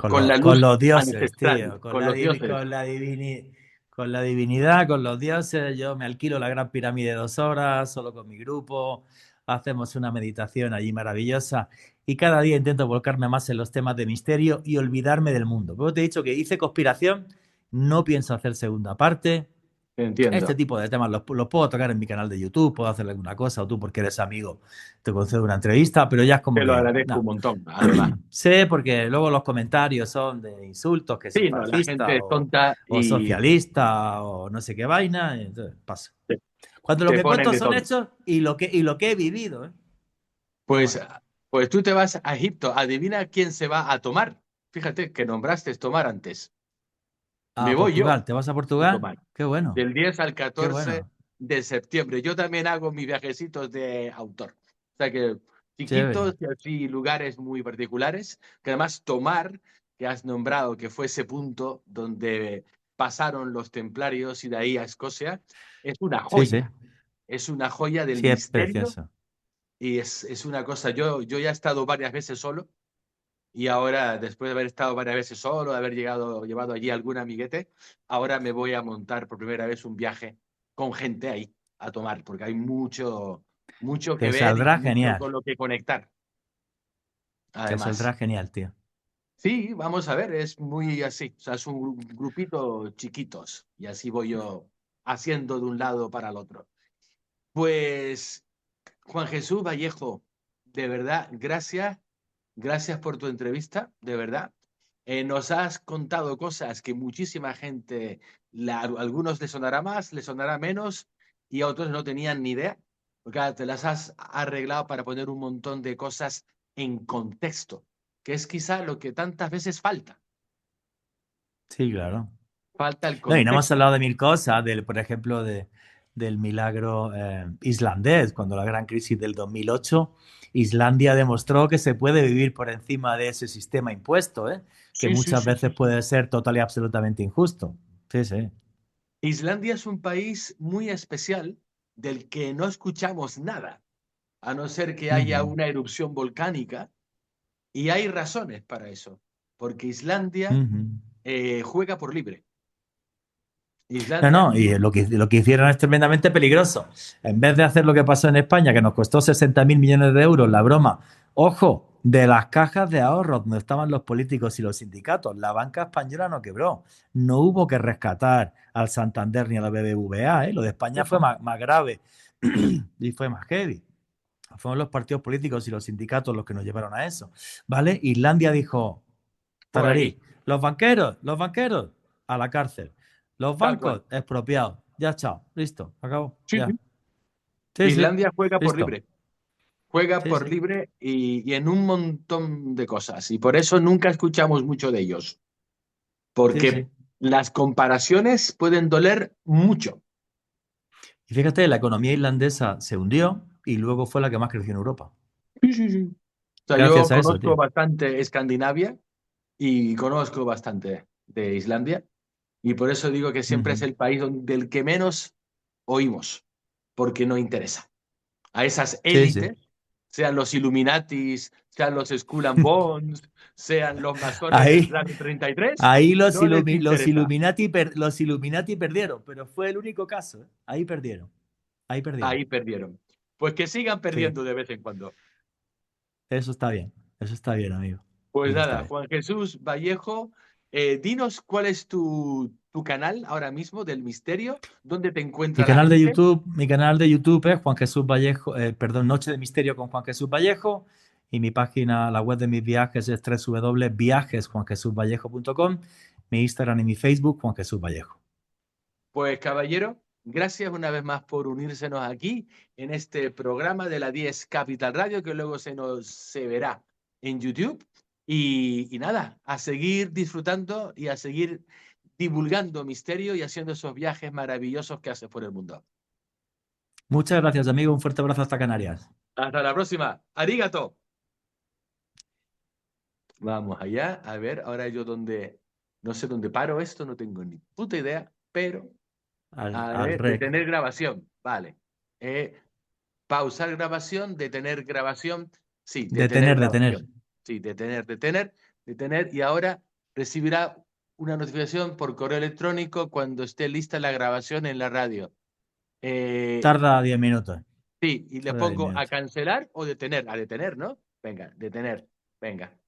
con lo- la con luz los dioses, ancestral, tío, con con la, los divi- dioses. con la divini- con la divinidad, con los dioses. Yo me alquilo la Gran Pirámide 2 horas, solo con mi grupo, hacemos una meditación allí maravillosa y cada día intento volcarme más en los temas de misterio y olvidarme del mundo. Pero te he dicho que hice conspiración, no pienso hacer segunda parte. Este Entiendo. tipo de temas los puedo tocar en mi canal de YouTube, puedo hacerle alguna cosa, o tú porque eres amigo te concedo una entrevista, pero ya es como Te lo que, agradezco un no. montón, además. Sé, porque luego los comentarios son de insultos, que si Sí, no, la gente fascista es tonta o y socialista o no sé qué vaina, y entonces paso. te, Cuando lo te que ponen cuento de son tonto. hechos y lo que he vivido, ¿eh? Pero Pues, bueno, pues tú te vas a Egipto. Adivina quién se va a tomar. Fíjate que nombraste tomar antes. Me a voy yo Portugal, ¿te vas a a Portugal? tomar. Qué bueno, Del 10 al qué 14 bueno, de septiembre. Yo también hago mis viajecitos de autor. O sea que chévere. chiquitos y así lugares muy particulares. Que además tomar, que has nombrado, que fue ese punto donde pasaron los templarios y de ahí a Escocia, es una Sí, sí, joya. Es una joya del sí, es misterio precioso. y es una cosa. Yo ya he estado varias veces solo y ahora, después de haber estado varias veces solo, de haber llevado allí algún amiguete, ahora me voy a montar por primera vez un viaje con gente ahí a tomar, porque hay mucho, mucho que Te ver y saldrá mucho genial, con lo que conectar, te además. saldrá genial, tío. Sí, vamos a ver, es muy así, o sea, es un grupito chiquitos y así voy yo haciendo de un lado para el otro. Pues, Juan Jesús Vallejo, de verdad, gracias. Gracias por tu entrevista, de verdad. Nos has contado cosas que muchísima gente, a algunos les sonará más, les sonará menos y a otros no tenían ni idea, porque ahora te las has arreglado para poner un montón de cosas en contexto, que es quizá lo que tantas veces falta. Sí, claro. Falta el No, y no hemos contexto. hablado de mil cosas, por ejemplo, del milagro islandés. Cuando la gran crisis del 2008, Islandia demostró que se puede vivir por encima de ese sistema impuesto, ¿eh? Que Sí, sí, muchas sí, veces sí, sí. puede ser total y absolutamente injusto. Sí, sí. Islandia es un país muy especial del que no escuchamos nada, a no ser que haya Ujú, una erupción volcánica. Y hay razones para eso, porque Islandia ujú. juega por libre. No, Islandia, no, y lo que hicieron es tremendamente peligroso. En vez de hacer lo que pasó en España, que nos costó 60.000 millones de euros la broma, ojo, de las cajas de ahorros donde estaban los políticos y los sindicatos. La banca española no quebró. No hubo que rescatar al Santander ni a la BBVA, ¿eh? Lo de España fue más grave y fue más heavy. Fueron los partidos políticos y los sindicatos los que nos llevaron a eso, ¿vale? Islandia dijo, Por aquí, tararí, los banqueros, a la cárcel. Los tal cual. bancos, expropiados. Ya, chao, listo, acabó, Sí, sí. ya. Sí, sí, Islandia juega por listo. libre. Juega Sí, por sí, libre y en un montón de cosas. Y por eso nunca escuchamos mucho de ellos. sí, sí. Porque las comparaciones pueden doler mucho. Y fíjate, la economía irlandesa se hundió y luego fue la que más creció en Europa. Sí, sí, sí. O sea, yo Gracias a eso, conozco tío. bastante Escandinavia y conozco bastante de Islandia. Y por eso digo que siempre es Ujú. el país del que menos oímos, porque no interesa. A esas Sí, sí. élites, sean los Illuminatis, sean los Skull and Bones, sean los masones del Ahí, Plan 33, ahí no les interesa. Los Illuminati perdieron, pero fue el único caso, ¿eh? Ahí perdieron. Ahí perdieron. Ahí perdieron. Pues que sigan Sí, perdiendo de vez en cuando. eso está bien. Eso está bien, amigo. Pues Eso está nada, bien. Juan Jesús Vallejo, dinos cuál es tu canal ahora mismo del misterio, dónde te encuentra la gente. Mi canal de YouTube es Juan Jesús Vallejo, perdón, Noche de Misterio con Juan Jesús Vallejo. Y mi página, la web de mis viajes es www.viajesjuanjesusvallejo.com. Mi Instagram y mi Facebook, Juan Jesús Vallejo. Pues caballero, gracias una vez más por unírsenos aquí en este programa de la 10 Capital Radio que luego se verá en YouTube. Y nada, a seguir disfrutando y a seguir divulgando misterio y haciendo esos viajes maravillosos que haces por el mundo. Muchas gracias, amigo. Un fuerte abrazo hasta Canarias. Hasta la próxima. Arigato. Vamos allá, a ver, ahora yo donde, no sé dónde paro esto, no tengo ni puta idea, pero, a Al ver, rec. detener grabación, vale. Pausar grabación, detener grabación, sí, detener Detener. grabación, sí, detener, y ahora recibirá una notificación por correo electrónico cuando esté lista la grabación en la radio. Eh, Tarda 10 minutos. sí, y le Tarda 10 pongo a minutos. cancelar o detener, a detener, ¿no? Venga, detener, venga.